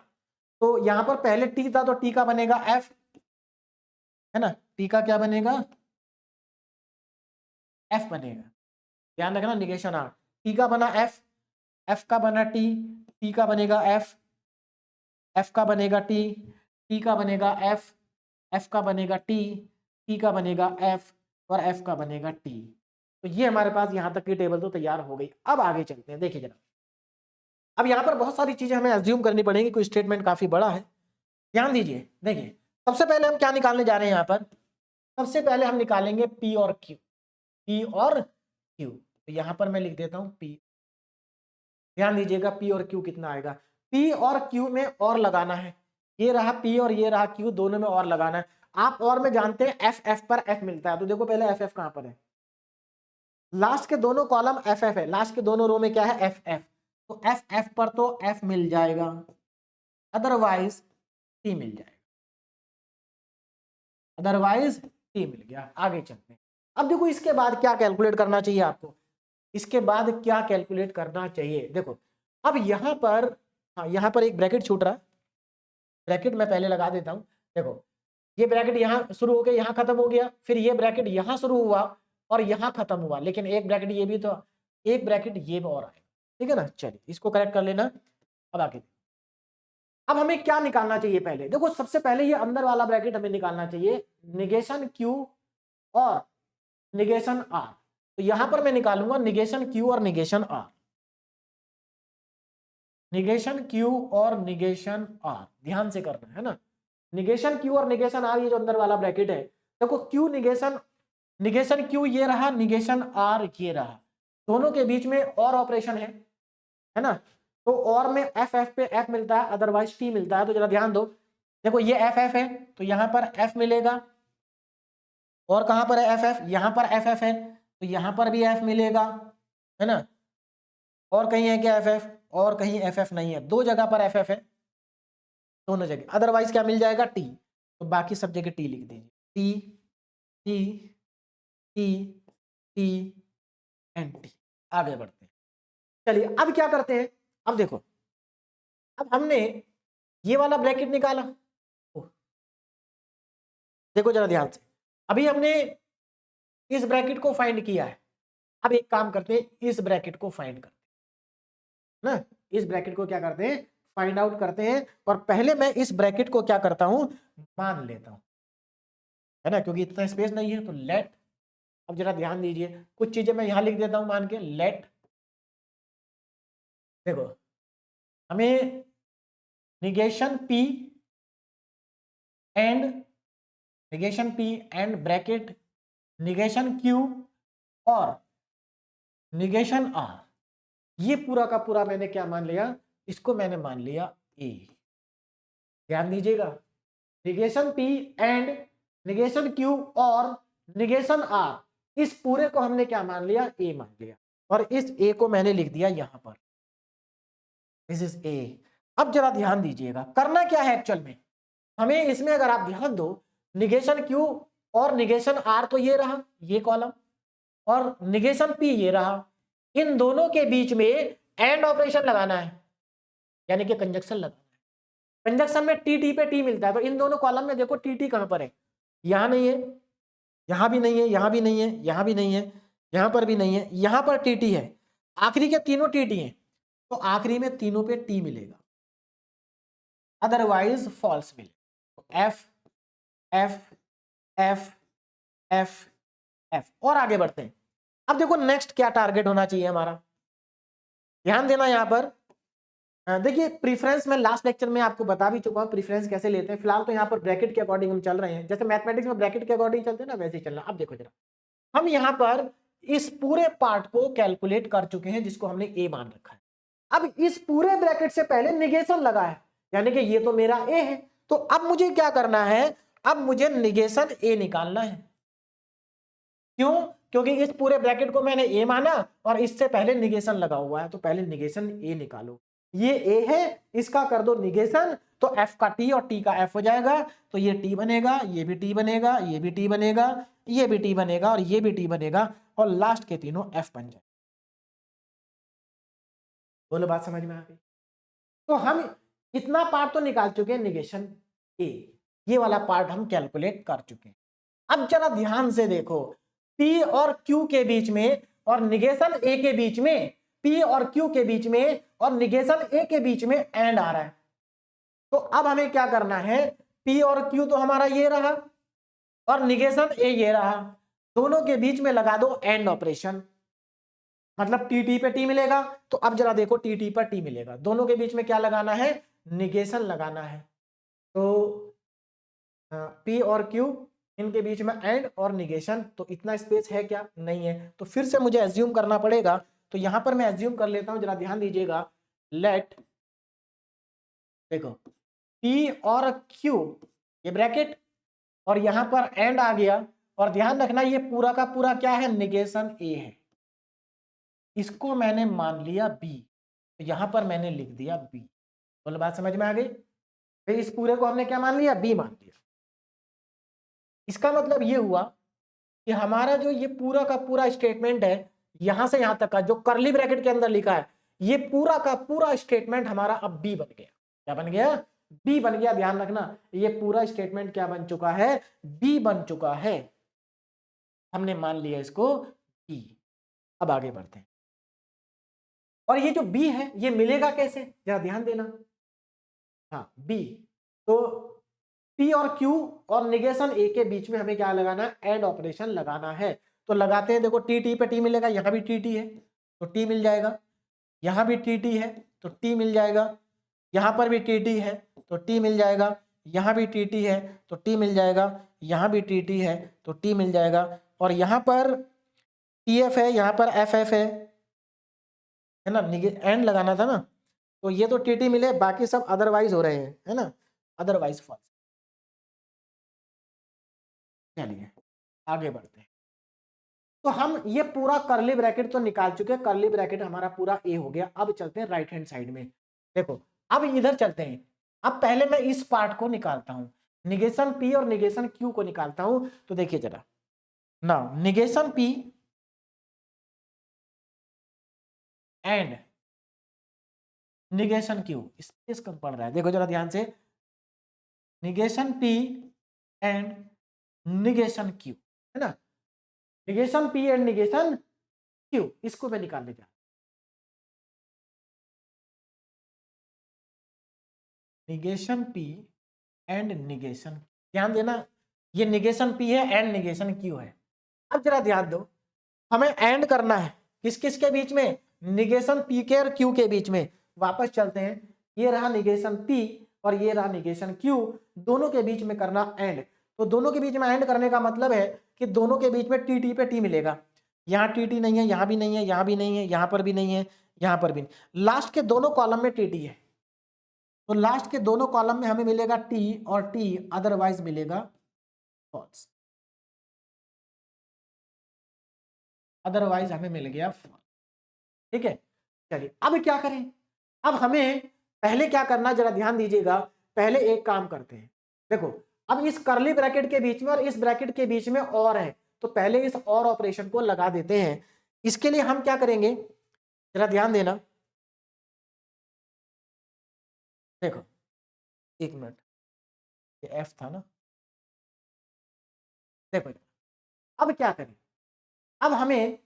तो यहां पर पहले टी था तो टी का बनेगा एफ, है ना। टी का क्या बनेगा? एफ बनेगा। ध्यान रखना निगेशन आर, टी का बना एफ, एफ का बना टी, टी का बनेगा एफ, एफ का बनेगा टी, टी का बनेगा एफ, एफ का बनेगा टी, टी का बनेगा एफ, और एफ का बनेगा टी। तो ये हमारे पास यहां तक की टेबल तो तैयार हो गई। अब आगे चलते हैं। देखिए जरा, अब यहाँ पर बहुत सारी चीजें हमें अज्यूम करनी पड़ेंगी, कोई स्टेटमेंट काफी बड़ा है। ध्यान दीजिए, देखिए सबसे पहले हम क्या निकालने जा रहे हैं यहाँ पर? सबसे पहले हम निकालेंगे P और Q, P और Q। तो यहाँ पर मैं लिख देता हूँ P। ध्यान दीजिएगा P और Q कितना आएगा? P और Q में और लगाना है, ये रहा P और ये रहा Q, दोनों में और लगाना है। आप और में जानते हैं F F पर F मिलता है, तो देखो पहले F F कहाँ पर है? लास्ट के दोनों कॉलम F F है, लास्ट के दोनों रो में क्या है? F F। तो F F पर तो F मिल जाएगा, अदरवाइज T मिल जाएगा। अदरवाइज टी मिल गया। आगे चलते हैं। अब देखो इसके बाद क्या कैलकुलेट करना चाहिए आपको, इसके बाद क्या कैलकुलेट करना चाहिए। देखो अब यहां पर, हाँ यहां पर एक ब्रैकेट छूट रहा है, ब्रैकेट मैं पहले लगा देता हूं। देखो ये ब्रैकेट यहां शुरू हो गया, यहां खत्म हो गया, फिर ये ब्रैकेट यहां शुरू हुआ और यहां खत्म हुआ, लेकिन एक ब्रैकेट ये भी तो, एक ब्रैकेट ये और आएगा, ठीक है ना। चलिए इसको करेक्ट कर लेना। अब आगे अब हमें क्या निकालना चाहिए पहले, देखो सबसे पहले ये अंदर वाला ब्रैकेट हमें निकालना चाहिए, निगेशन क्यू और निगेशन आर। तो यहां पर मैं निकालूंगा निगेशन क्यू और निगेशन आर, निगेशन क्यू और निगेशन आर, ध्यान से करना है ना। निगेशन क्यू और निगेशन आर, ये जो अंदर वाला ब्रैकेट है, देखो क्यू निगेशन, निगेशन क्यू ये रहा, निगेशन आर ये रहा, दोनों के बीच में और ऑपरेशन है ना। तो और में एफ एफ पे एफ मिलता है, अदरवाइज टी मिलता है। तो जरा ध्यान दो, देखो ये एफ एफ है तो यहां पर एफ मिलेगा, और कहां पर है एफ एफ, यहां पर एफ एफ है तो यहां पर भी एफ मिलेगा, है ना। और कहीं है क्या एफ एफ, और कहीं एफ एफ नहीं है, दो जगह पर एफ एफ है, दोनों जगह। अदरवाइज क्या मिल जाएगा, टी। तो बाकी सब जगह टी लिख दीजिए, T T T T and T. आगे बढ़ते हैं। चलिए अब क्या करते हैं, अब देखो अब हमने ये वाला ब्रैकेट निकाला, देखो जरा ध्यान से, अभी हमने इस ब्रैकेट को फाइंड किया है। अब एक काम करते हैं, इस ब्रैकेट को फाइंड करते हैं ना, इस ब्रैकेट को क्या करते हैं, फाइंड आउट करते हैं। और पहले मैं इस ब्रैकेट को क्या करता हूं, मान लेता हूं, है ना, क्योंकि इतना स्पेस नहीं है। तो लेट, अब जरा ध्यान दीजिए, कुछ चीजें मैं यहां लिख देता हूं मान के, लेट, देखो हमें negation P and, negation P and bracket negation Q और निगेशन आर, ये पूरा का पूरा मैंने क्या मान लिया, इसको मैंने मान लिया ए। ध्यान दीजिएगा, negation P and negation Q और निगेशन आर, इस पूरे को हमने क्या मान लिया, ए मान लिया। और इस ए को मैंने लिख दिया यहां पर, दिस इज ए। अब जरा ध्यान दीजिएगा, करना क्या है एक्चुअल में हमें इसमें, अगर आप ध्यान दो, निगेशन क्यू और निगेशन आर तो ये रहा, ये कॉलम, और निगेशन पी ये रहा, इन दोनों के बीच में एंड ऑपरेशन लगाना है, यानी कि कंजक्शन लगाना है। कंजक्शन में टी टी पे टी मिलता है, तो इन दोनों कॉलम में देखो टी टी कहां पर है, यहां नहीं है, यहां भी नहीं है, यहां भी नहीं है, यहां भी नहीं है, यहां पर भी नहीं है, यहां पर टी टी है, आखिरी के तीनों टी टी है, तो आखिरी में तीनों पे टी मिलेगा, अदरवाइज फॉल्स मिले। तो F F F F F. और आगे बढ़ते हैं। अब देखो नेक्स्ट क्या टारगेट होना चाहिए हमारा, ध्यान देना यहां पर। देखिए प्रीफरेंस में लास्ट लेक्चर में आपको बता भी चुका हूं प्रीफरेंस कैसे लेते हैं। फिलहाल तो यहाँ पर ब्रैकेट के अकॉर्डिंग हम चल रहे हैं, जैसे मैथमेटिक्स में ब्रैकेट के अकॉर्डिंग चलते हैं ना, वैसे ही चलना। अब देखो जरा, हम यहाँ पर इस पूरे पार्ट को कैलकुलेट कर चुके हैं जिसको हमने ए मान रखा है। अब इस पूरे ब्रैकेट से पहले निगेशन लगा है, यानी कि ये तो मेरा ए है। तो अब मुझे क्या करना है, अब मुझे निगेशन ए निकालना है। क्यों, क्योंकि इस पूरे ब्रैकेट को मैंने ए माना और इससे पहले निगेशन लगा हुआ है, तो पहले निगेशन ए निकालो। ये ए है, इसका कर दो निगेशन, तो एफ का टी और टी का एफ हो जाएगा। तो ये टी बनेगा, ये भी टी बनेगा, ये भी टी बनेगा, ये भी टी बनेगा और ये भी टी बनेगा, और लास्ट के तीनों एफ बन जाए। बोलो बात समझ में आ गई। तो हम इतना पार्ट तो निकाल चुके हैं, निगेशन ए, ये वाला पार्ट हम कैलकुलेट कर चुके हैं। अब जरा ध्यान से देखो, P और Q के बीच में और निगेशन A के बीच में, P और Q के बीच में और निगेशन A के बीच में एंड आ रहा है। तो अब हमें क्या करना है, P और Q तो हमारा ये रहा और निगेशन A ये रहा, दोनों के बीच में लगा दो एंड ऑपरेशन, मतलब टी टी पे टी मिलेगा। तो अब जरा देखो टी टी पर टी मिलेगा, दोनों के बीच में क्या लगाना है, निगेशन लगाना है। तो P और Q इनके बीच में एंड और निगेशन, तो इतना स्पेस है क्या, नहीं है। तो फिर से मुझे एज्यूम करना पड़ेगा, तो यहां पर मैं एज्यूम कर लेता हूं, जरा ध्यान दीजिएगा। लेट, देखो P और Q ये ब्रैकेट और यहां पर एंड आ गया, और ध्यान रखना ये पूरा का पूरा क्या है, निगेशन A है, इसको मैंने मान लिया B, तो यहां पर मैंने लिख दिया B। बोलो बात समझ में आ गई। फिर इस पूरे को हमने क्या मान लिया, B मान लिया। इसका मतलब ये हुआ कि हमारा जो ये पूरा का पूरा स्टेटमेंट है, यहां से यहां तक का जो कर्ली ब्रैकेट के अंदर लिखा है, ये पूरा का पूरा स्टेटमेंट हमारा अब बी बन गया। क्या बन गया? बी बन गया। ध्यान रखना, ये पूरा स्टेटमेंट क्या बन चुका है? बी बन चुका है। हमने मान लिया इसको बी। अब आगे बढ़ते हैं। और ये जो बी है ये मिलेगा कैसे, जरा ध्यान देना। हाँ, बी तो पी और क्यू और निगेशन ए के बीच में हमें क्या लगाना है? एंड ऑपरेशन लगाना है। तो लगाते हैं। देखो टी टी पे टी मिलेगा, यहां भी टी टी है तो टी मिल जाएगा, यहां भी टी टी है तो टी मिल जाएगा, यहां पर भी टी टी है तो टी मिल जाएगा, यहां भी टी टी है तो टी मिल जाएगा, यहां भी टी टी है तो टी मिल जाएगा, और यहां पर टी एफ है, यहां पर एफ एफ है ना, एंड लगाना था ना, तो ये तो टी टी मिले, बाकी सब अदरवाइज हो रहे हैं, है ना, अदरवाइज फॉल्स। चलिए आगे बढ़ते हैं। तो हम ये पूरा कर्ली ब्रैकेट तो निकाल चुके हैं, कर्ली ब्रैकेट हमारा पूरा ए हो गया। अब चलते हैं राइट हैंड साइड में। देखो अब इधर चलते हैं। अब पहले मैं इस पार्ट को निकालता हूं, निगेशन पी और निगेशन क्यू को निकालता हूं। तो देखिए जरा ना, negation P and negation Q, space कम पड़ रहा है, देखो जरा ध्यान से, negation P and negation Q, है ना, negation P and negation Q, इसको मैं निकालने जा रहा हूं। निगेशन पी एंड निगेशन, ध्यान देना, ये निगेशन पी है एंड निगेशन क्यू है। अब जरा ध्यान दो, हमें एंड करना है किस किस के बीच में? निगेशन पी के और क्यू के बीच में। वापस चलते हैं, ये रहा निगेशन पी और ये रहा निगेशन क्यू, दोनों के बीच में करना एंड। तो दोनों के बीच में एंड करने का मतलब है कि दोनों के बीच में टी टी पे टी मिलेगा। यहाँ टी टी नहीं है, यहाँ भी नहीं है, यहाँ भी नहीं है, यहाँ पर भी नहीं है, यहाँ पर भी नहीं, लास्ट के दोनों कॉलम में टी टी है। तो लास्ट के दोनों कॉलम में हमें मिलेगा टी और टी, अदरवाइज मिलेगा फॉल्स, अदरवाइज हमें मिल गया फॉल्स। ठीक है, चलिए अब क्या करें? अब हमें पहले क्या करना, जरा ध्यान दीजिएगा। पहले एक काम करते हैं, देखो अब इस कर्ली ब्रैकेट के बीच में और इस ब्रैकेट के बीच में और है, तो पहले इस और ऑपरेशन को लगा देते हैं। इसके लिए हम क्या करेंगे, जरा ध्यान देना। देखो एक मिनट, ये एफ था ना, देखो अब क्या करें, अब हमें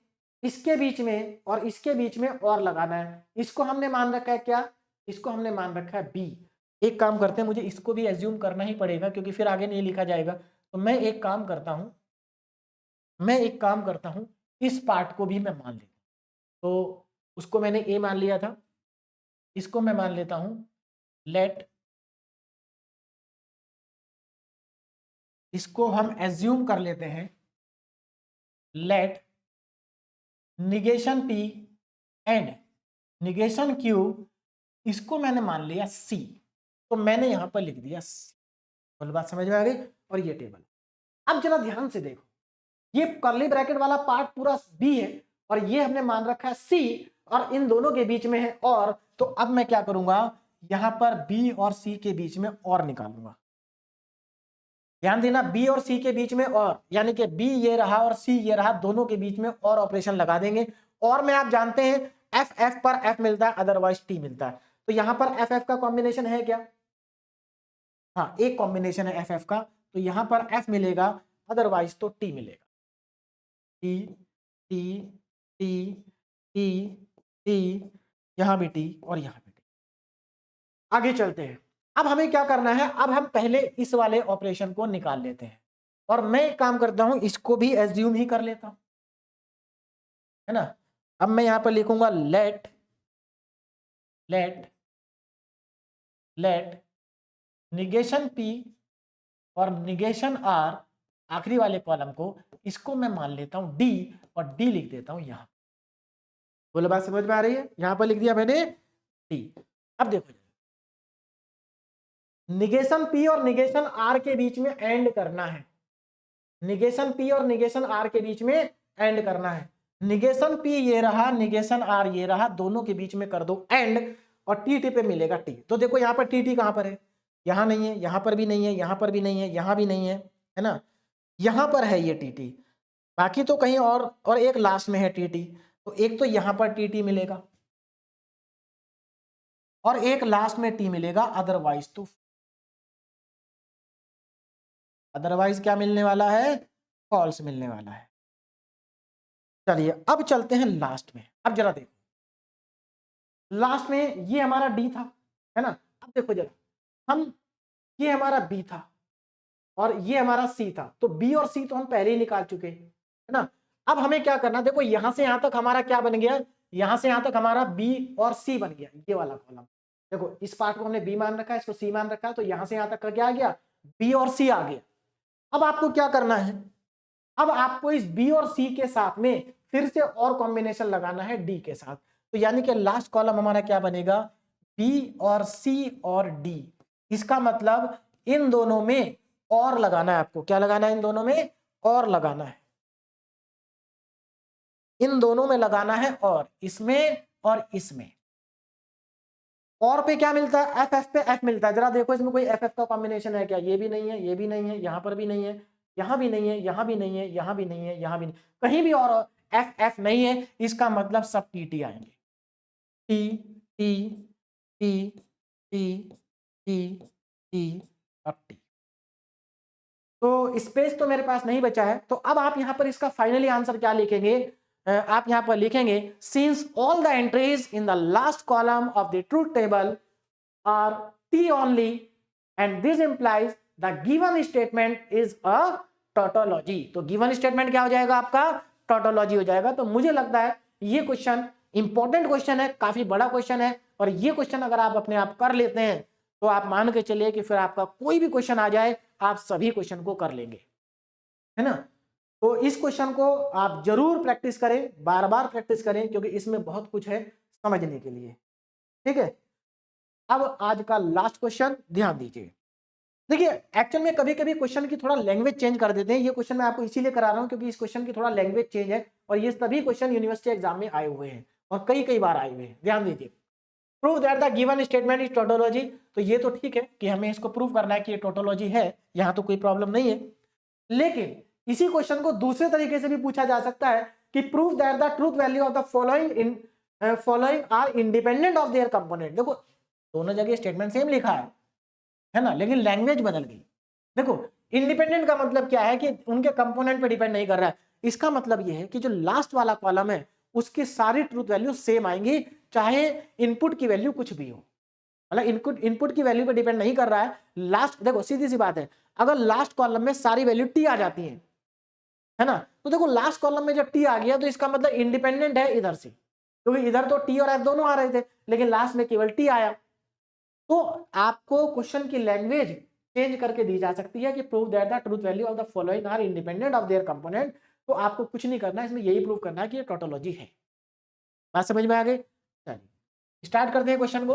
इसके बीच में और इसके बीच में और लगाना है। इसको हमने मान रखा है क्या? इसको हमने मान रखा है बी। एक काम करते हैं, मुझे इसको भी एज्यूम करना ही पड़ेगा क्योंकि फिर आगे नहीं लिखा जाएगा। तो मैं एक काम करता हूं, इस पार्ट को भी मैं मान लेता हूं। तो उसको मैंने ए मान लिया था, इसको मैं मान लेता हूं लेट, इसको हम एज्यूम कर लेते हैं let negation P and negation Q, इसको मैंने मान लिया सी। तो मैंने यहां पर लिख दिया सी। बोलो बात समझ में आ गई? और ये टेबल, अब जरा ध्यान से देखो, ये कर्ली ब्रैकेट वाला पार्ट पूरा बी है और ये हमने मान रखा है सी, और इन दोनों के बीच में है और। तो अब मैं क्या करूंगा, यहां पर बी और सी के बीच में और निकालूंगा। ध्यान देना, बी और सी के बीच में और, यानी कि बी ये रहा और सी ये रहा, दोनों के बीच में और ऑपरेशन लगा देंगे। और में आप जानते हैं एफ एफ पर एफ मिलता है, अदरवाइज टी मिलता है। तो यहां पर एफ एफ का कॉम्बिनेशन है क्या? हाँ, एक कॉम्बिनेशन है एफ एफ का, तो यहां पर एफ मिलेगा, अदरवाइज तो टी मिलेगा। T T T T T, यहां भी टी और यहां भी टी। आगे चलते हैं। अब हमें क्या करना है, अब हम पहले इस वाले ऑपरेशन को निकाल लेते हैं, और मैं एक काम करता हूं, इसको भी एज्यूम ही कर लेता हूं, है ना। अब मैं यहां पर लिखूंगा let let let negation P और निगेशन आर, आखिरी वाले कॉलम को, इसको मैं मान लेता हूं डी, और डी लिख देता हूं यहां। बोलो बात समझ में आ रही है? यहां पर लिख दिया मैंने डी। अब देखो, निगेशन पी और निगेशन आर के बीच में एंड करना है, निगेशन पी और निगेशन आर के बीच में एंड करना है। निगेशन पी ये रहा, निगेशन आर ये रहा, दोनों के बीच में कर दो एंड, और टी टी पे मिलेगा टी। तो देखो यहाँ पर टी टी कहां पर है, यहां नहीं है, यहां पर भी नहीं है, यहां पर भी नहीं है, यहां भी नहीं है, है ना, यहां पर है ये टीटी, बाकी तो कहीं और एक लास्ट में है टीटी, तो एक तो यहां पर टीटी मिलेगा और एक लास्ट में टी मिलेगा, अदरवाइज क्या मिलने वाला है, फॉल्स मिलने वाला है। चलिए अब चलते हैं लास्ट में। अब जरा देखो लास्ट में ये हमारा डी था, है ना। अब देखो जरा हम, ये हमारा बी था और ये हमारा सी था, तो बी और सी तो हम पहले ही निकाल चुके हैं, है ना। अब हमें क्या करना, देखो यहां से यहां तक हमारा क्या बन गया, यहां से यहां तक हमारा बी और सी बन गया, ये वाला कॉलम। देखो इस पार्ट को हमने बी मान रखा है, इसको सी मान रखा है, तो यहां से यहां तक का क्या आ गया, बी और सी आ गया। अब आपको क्या करना है, अब आपको इस बी और सी के साथ में फिर से और कॉम्बिनेशन लगाना है डी के साथ, तो यानी कि लास्ट कॉलम हमारा क्या बनेगा, बी और सी और डी। इसका मतलब इन दोनों में और लगाना है आपको, क्या लगाना है, इन दोनों में और लगाना है, इन दोनों में लगाना है और इसमें और इसमें। और पे क्या मिलता है, एफ एफ पे एफ मिलता है। जरा देखो इसमें कोई एफ एफ का कॉम्बिनेशन है क्या, ये भी नहीं है, ये भी नहीं है, यहां पर भी नहीं है, यहां भी नहीं है, यहां भी नहीं है, यहां भी नहीं है, यहां भी नहीं, कहीं भी और एफ एफ नहीं है। इसका मतलब सब टी टी आएंगे, T T T T T T अब टी। तो स्पेस तो मेरे पास नहीं बचा है, तो अब आप यहां पर इसका फाइनली आंसर क्या लिखेंगे, आप यहां पर लिखेंगे since all the entries in the last column of the truth table are T only and this implies the given statement is a tautology। तो given statement क्या हो जाएगा आपका, tautology हो जाएगा। तो मुझे लगता है ये क्वेश्चन इंपॉर्टेंट क्वेश्चन है, काफी बड़ा क्वेश्चन है, और ये क्वेश्चन अगर आप अपने आप कर लेते हैं तो आप मान के चलिए कि फिर आपका कोई भी क्वेश्चन आ जाए आप सभी क्वेश्चन को कर लेंगे, है ना। तो इस क्वेश्चन को आप जरूर प्रैक्टिस करें, बार बार प्रैक्टिस करें, क्योंकि इसमें बहुत कुछ है समझने के लिए, ठीक है। अब आज का लास्ट क्वेश्चन ध्यान दीजिए। देखिए एक्चुअल में कभी कभी क्वेश्चन की थोड़ा लैंग्वेज चेंज कर देते हैं, ये क्वेश्चन मैं आपको इसीलिए करा रहा हूं क्योंकि इस क्वेश्चन की थोड़ा लैंग्वेज चेंज है, और ये सभी क्वेश्चन यूनिवर्सिटी एग्जाम में आए हुए हैं और कई कई बार आए हुए हैं। ध्यान दीजिए, prove that the given statement is tautology. तो ये तो ठीक है कि हमें इसको प्रूव करना है कि ये टोटोलॉजी है, यहां तो कोई प्रॉब्लम नहीं है। लेकिन इसी क्वेश्चन को दूसरे तरीके से भी पूछा जा सकता है कि prove that the truth value of the following are independent of their component. देखो दोनों जगह स्टेटमेंट सेम लिखा है ना, लेकिन लैंग्वेज बदल गई। देखो इंडिपेंडेंट का मतलब क्या है कि उनके कंपोनेंट पे डिपेंड नहीं कर रहा है। इसका मतलब यह है कि जो लास्ट वाला कॉलम है उसकी सारी ट्रूथ वैल्यू सेम आएंगी, चाहे इनपुट की वैल्यू कुछ भी हो, मतलब इनपुट की वैल्यू पे डिपेंड नहीं कर रहा है। लास्ट देखो सीधी सी बात है, अगर लास्ट कॉलम में सारी वैल्यू टी आ जाती है ना, तो देखो लास्ट कॉलम में जब टी आ गया तो इसका मतलब इंडिपेंडेंट है इधर से, क्योंकि इधर तो टी और एफ दोनों आ रहे थे लेकिन लास्ट में केवल टी आया। तो आपको क्वेश्चन की लैंग्वेज चेंज करके दी जा सकती है कि prove that the truth value of the following are independent of their component. तो आपको कुछ नहीं करना है, इसमें यही प्रूव करना है कि ये टोटोलॉजी है। बात समझ में आ गई, चलिए स्टार्ट करते हैं क्वेश्चन को।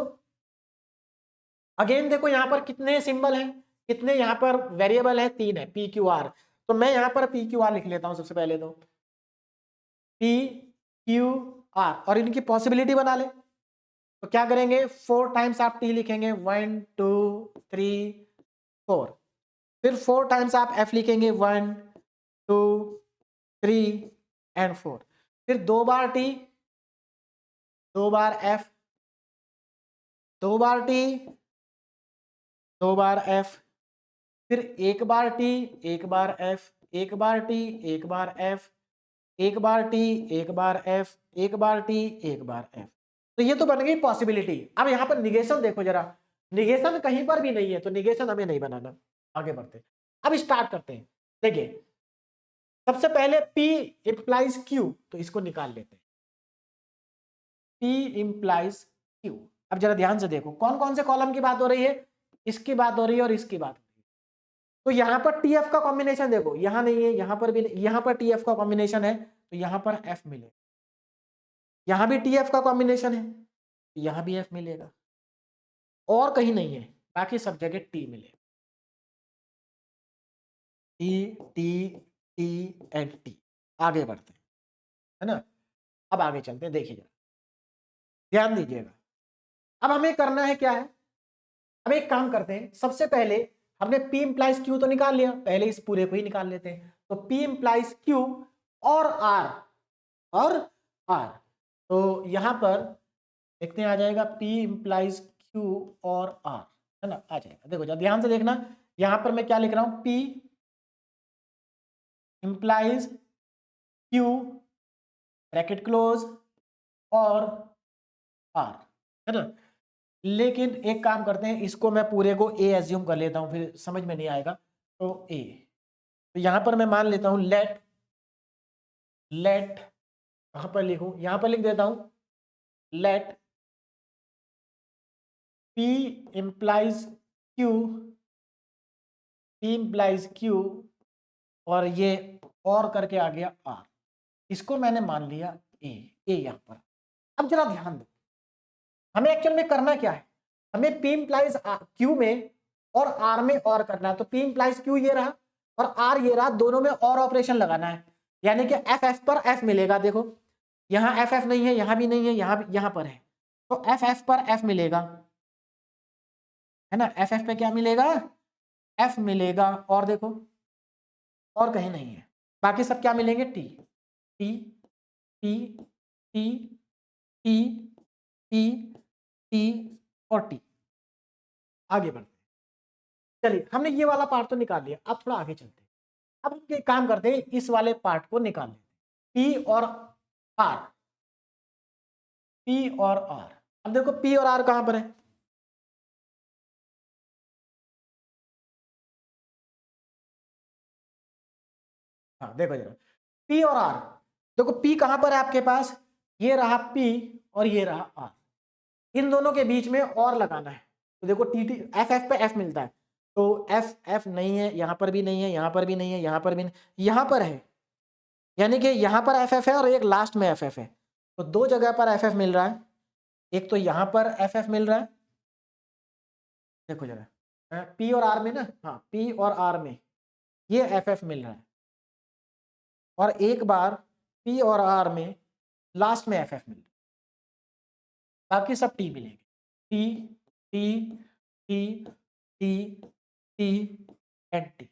अगेन देखो यहां पर कितने सिंबल हैं, कितने यहां पर वेरिएबल है, 3 है, पी क्यू आर। तो मैं यहां पर पी क्यू आर लिख लेता हूं सबसे पहले, तो पी क्यू आर और इनकी पॉसिबिलिटी बना ले। तो क्या करेंगे, 4 टाइम्स आप टी लिखेंगे, 1 2 3 4। फिर 4 टाइम्स आप एफ लिखेंगे, 1 2 3 एंड 4। फिर 2 बार टी, 2 बार एफ, 2 बार टी, 2 बार एफ, फिर 1 बार टी, 1 बार एफ, 1 बार टी, 1 बार एफ, 1 बार टी, 1 बार एफ, 1 बार टी, 1 बार एफ। तो ये तो बन गई पॉसिबिलिटी। अब यहां पर निगेशन देखो जरा, निगेशन कहीं पर भी नहीं है तो निगेशन हमें नहीं बनाना। आगे बढ़ते, अब स्टार्ट करते हैं। देखिए सबसे पहले P इंप्लाइज Q, तो इसको निकाल लेते हैं, P इंप्लाइज Q। अब जरा ध्यान से देखो कौन कौन से कॉलम की बात हो रही है, इसकी बात हो रही है और इसकी बात हो रही है। तो यहां पर TF का कॉम्बिनेशन देखो, यहां नहीं है, यहां पर भी नहीं, यहां पर TF का कॉम्बिनेशन है तो यहां पर F मिले, यहां भी TF का कॉम्बिनेशन है, यहां भी F मिलेगा, और कहीं नहीं है, बाकी सब जगह T मिले, T T T and T। आगे बढ़ते हैं, है ना। अब आगे चलते हैं, देखिए जरा ध्यान दीजिएगा। अब हमें करना है क्या है, अब एक काम करते हैं, सबसे पहले हमने P इंप्लाइज Q तो निकाल लिया, पहले इस पूरे को ही निकाल लेते हैं। तो P इंप्लाइज Q और R। तो यहां पर देखते हैं आ जाएगा P इंप्लाइज Q और R, है ना, आ जाएगा। देखो जरा ध्यान से देखना, यहां पर मैं क्या लिख रहा हूं, P implies Q bracket close और R, है ना। लेकिन एक काम करते हैं, इसको मैं पूरे को A एज्यूम कर लेता हूं, फिर समझ में नहीं आएगा। तो A, तो यहां पर मैं मान लेता हूं लेट कहां पर लिखूं, यहां पर लिख देता हूं let P implies Q, P implies Q और ये और करके आ गया R, इसको मैंने मान लिया A यहां पर। अब जरा ध्यान दो, हमें एक्चुअल में करना क्या है, हमें P इंप्लाइज Q में और R में और करना है। तो P इंप्लाइज Q ये रहा और R ये रहा, दोनों में और ऑपरेशन लगाना है, यानी कि FF पर F मिलेगा। देखो यहां FF नहीं है, यहां भी नहीं है, यहां पर है, तो FF पर F मिलेगा, है ना। FF पे क्या मिलेगा, F मिलेगा, और देखो और कहीं नहीं है, बाकी सब क्या मिलेंगे, T T T T T T T और T। आगे बढ़ते हैं, चलिए हमने ये वाला पार्ट तो निकाल लिया, अब थोड़ा आगे चलते हैं। अब हम एक काम करते हैं, इस वाले पार्ट को निकाल लेते हैं, P और R, P और R। अब देखो P और R कहां पर है, हाँ देखो जरा P और R, देखो P कहां पर है आपके पास, ये रहा P और ये रहा R, इन दोनों के बीच में और लगाना है। तो देखो टी टी एफ एफ पे F मिलता है, तो एफ एफ नहीं है, यहां पर भी नहीं है, यहां पर भी नहीं है, यहां पर भी नहीं, यहां पर है, यानी कि यहां पर एफ एफ है और एक लास्ट में एफ एफ है। तो दो जगह पर एफ एफ मिल रहा है, एक तो यहां पर एफ एफ मिल रहा है, देखो जरा P और R में ना, हाँ P और R में ये एफ एफ मिल रहा है, और एक बार P और R में लास्ट में एफ एफ मिल रहा है, बाकी सब T मिलेंगे, T T T T T and T।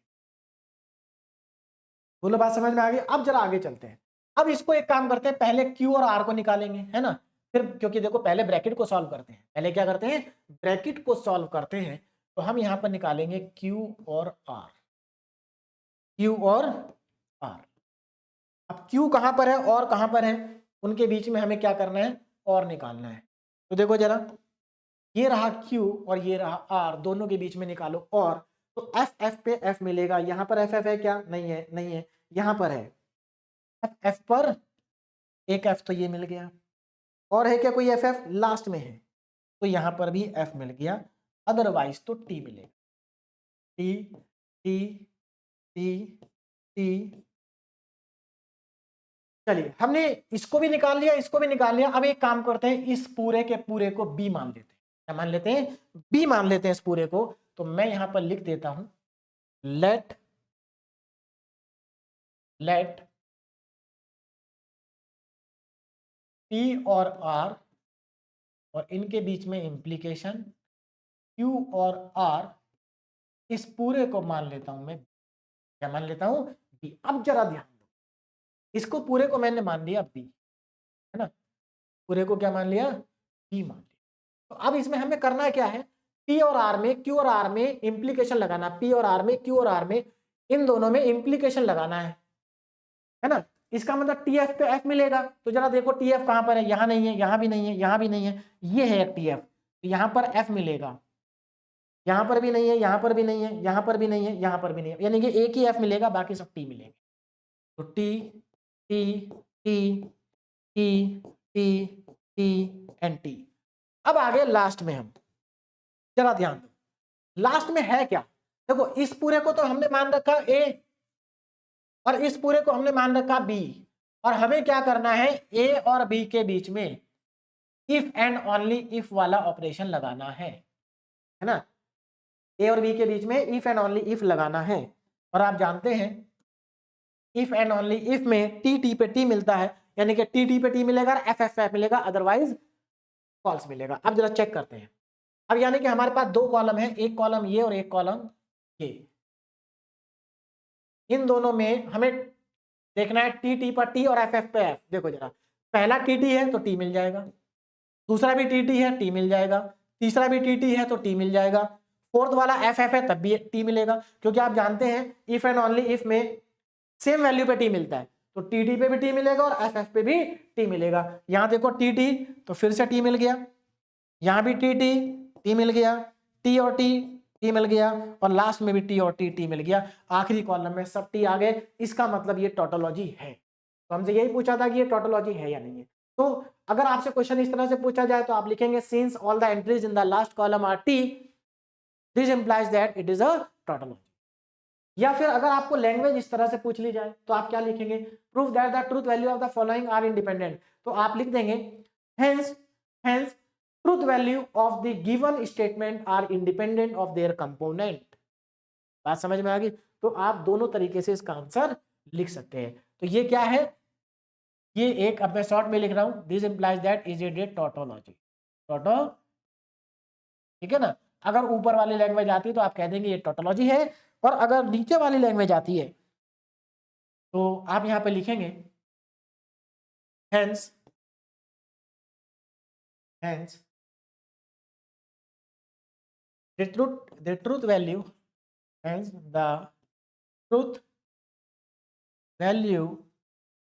बोलो बात समझ में आ गई। अब जरा आगे चलते हैं, अब इसको एक काम करते हैं, पहले Q और R को निकालेंगे, है ना, फिर क्योंकि देखो पहले ब्रैकेट को सॉल्व करते हैं, पहले क्या करते हैं, ब्रैकेट को सॉल्व करते हैं। तो हम यहां पर निकालेंगे Q और R, Q और R। अब Q कहां पर है और कहां पर है, उनके बीच में हमें क्या करना है, और निकालना है। तो देखो जरा, ये रहा Q और ये रहा R, दोनों के बीच में निकालो और, तो एफ एफ पे F मिलेगा, यहां पर एफ एफ है क्या, नहीं है, नहीं है, यहां पर है एफ एफ पर एक F, तो ये मिल गया, और है क्या कोई एफ एफ, लास्ट में है, तो यहां पर भी F मिल गया, अदरवाइज तो T मिलेगा, T T T T। चलिए हमने इसको भी निकाल लिया, इसको भी निकाल लिया। अब एक काम करते हैं, इस पूरे के पूरे को B मान लेते हैं, क्या मान लेते हैं, B मान लेते हैं इस पूरे को। तो मैं यहां पर लिख देता हूं लेट P और R और इनके बीच में इंप्लीकेशन Q और R, इस पूरे को मान लेता हूं मैं, क्या मान लेता हूं, B। अब जरा ध्यान दो, इसको पूरे को मैंने मान लिया B, है ना, पूरे को क्या मान लिया, B मान लिया। तो अब इसमें हमें करना क्या है, P और R में, Q और R में इंप्लीकेशन लगाना, P और R में, Q और R में, इन दोनों में इंप्लीकेशन लगाना है ना। इसका मतलब TF पे F मिलेगा, तो जरा देखो TF कहां पर है, यहां नहीं है, यहां भी नहीं है, यहां भी नहीं है, ये है TF, तो यहां पर F मिलेगा, यहां पर भी नहीं है, यहां पर भी नहीं है, यहां पर भी नहीं है, यहां पर भी नहीं है, यानी कि एक ही F मिलेगा, बाकी सब T मिलेंगे। तो T T T T T T and T। अब आगे लास्ट में, हम जरा ध्यान दो लास्ट में है क्या, देखो इस पूरे को तो हमने मान रखा A और इस पूरे को हमने मान रखा B, और हमें क्या करना है, A और B के बीच में इफ एंड ओनली इफ वाला ऑपरेशन लगाना है ना। A और B के बीच में इफ एंड ओनली इफ लगाना है, और आप जानते हैं इफ एंड ओनली इफ में टी टी पे टी मिलता है, यानी कि टी टी पे टी मिलेगा, एफ एफ पे मिलेगा, अदरवाइज फॉल्स मिलेगा। अब जरा चेक करते हैं, अब यानी कि हमारे पास दो कॉलम है, एक कॉलम ये और एक कॉलम ये, इन दोनों में हमें देखना है टी टी पर टी और एफ एफ पे एफ। देखो जरा, पहला टी टी है तो टी मिल जाएगा, दूसरा भी टी टी है टी मिल जाएगा, तीसरा भी टी टी है तो टी मिल जाएगा, फोर्थ वाला एफ एफ है तब भी टी मिलेगा, क्योंकि आप जानते हैं इफ एंड ओनली इफ में सेम वैल्यू पे टी मिलता है, तो टी टी पे भी टी मिलेगा और एफ एफ पे भी टी मिलेगा। यहां देखो टी टी तो फिर से टी मिल गया, यहां भी टी टी टी मिल गया, टी और टी मिल गया, और लास्ट में भी टी और टी मिल गया, आखिरी कॉलम में सब टी आ गए। इसका मतलब ये टोटोलॉजी है। तो हमसे यही पूछा था कि ये टोटोलॉजी है या नहीं है। तो अगर आपसे क्वेश्चन इस तरह से पूछा जाए तो आप लिखेंगे since all the entries in the last column are T, this implies that it is a tautology. या फिर अगर आपको लैंग्वेज इस तरह से पूछ ली जाए तो आप क्या लिखेंगे, prove that the truth value of the following are independent. तो आप लिख देंगे hence hence truth value of the given statement are independent of their component. बात समझ में आ गई। तो आप दोनों तरीके से इसका आंसर लिख सकते हैं। तो ये क्या है, ये एक, अब मैं शॉर्ट में लिख रहा हूं, this implies that is a tautology. टोटो, ठीक है ना। अगर ऊपर वाली लैंग्वेज आती है तो आप कह देंगे ये टोटोलॉजी है, और अगर नीचे वाली लैंग्वेज आती है तो आप यहां पे लिखेंगे hence hence the truth value, hence the truth value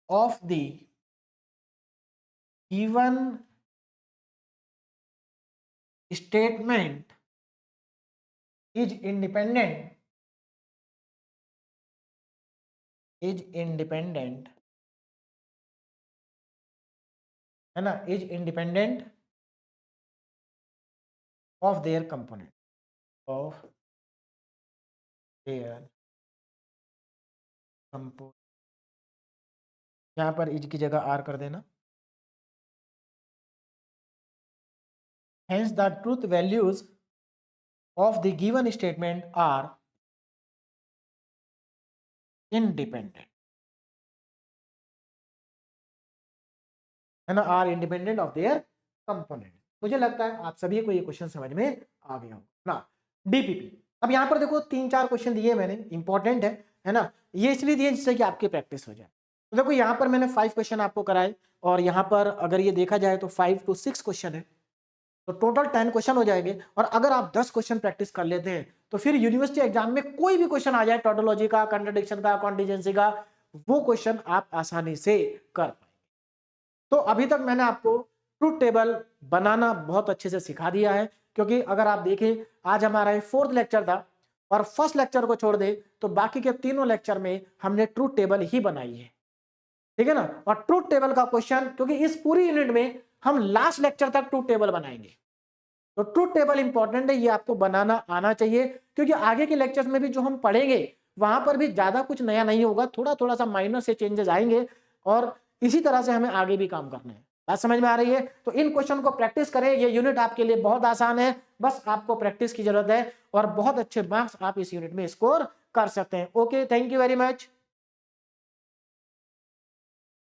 of the given statement is independent है ना, is independent of their component, of their component। यहाँ पर is की जगह r कर देना। Hence the truth values of the given statement are independent, है ना, are independent of their component. मुझे लगता है आप सभी को ये क्वेश्चन समझ में आ गया होगा ना। डीपीपी, अब यहाँ पर देखो 3-4 क्वेश्चन दिए मैंने, इंपॉर्टेंट है ना, ये इसलिए दिए जिससे कि आपकी प्रैक्टिस हो जाए। तो देखो यहाँ पर मैंने 5 क्वेश्चन आपको कराए, और यहाँ पर अगर ये देखा जाए तो 5 to 6 क्वेश्चन है, तो टोटल 10 क्वेश्चन हो जाएंगे। और अगर आप 10 क्वेश्चन प्रैक्टिस कर लेते हैं तो फिर यूनिवर्सिटी एग्जाम में कोई भी क्वेश्चन आ जाए टोटोलॉजी का, कंट्राडिक्शन का, कॉन्टिजेंसी का, वो क्वेश्चन आप आसानी से कर पाएंगे। तो अभी तक मैंने आपको ट्रूथ टेबल बनाना बहुत अच्छे से सिखा दिया है, क्योंकि अगर आप देखें आज हमारा 4th लेक्चर था, और फर्स्ट लेक्चर को छोड़ दे तो बाकी के तीनों लेक्चर में हमने ट्रूथ टेबल ही बनाई है, ठीक है ना। और ट्रूथ टेबल का क्वेश्चन, क्योंकि इस पूरी यूनिट में हम लास्ट लेक्चर तक ट्रूथ टेबल बनाएंगे, तो ट्रूथ टेबल इंपॉर्टेंट है, ये आपको बनाना आना चाहिए, क्योंकि आगे के लेक्चर्स में भी जो हम पढ़ेंगे वहां पर भी ज्यादा कुछ नया नहीं होगा, थोड़ा थोड़ा सा माइनर से चेंजेस आएंगे, और इसी तरह से हमें आगे भी काम करना है। बात समझ में आ रही है। तो इन क्वेश्चन को प्रैक्टिस करें, ये यूनिट आपके लिए बहुत आसान है, बस आपको प्रैक्टिस की जरूरत है, और बहुत अच्छे मार्क्स आप इस यूनिट में स्कोर कर सकते हैं। Okay, thank you very much.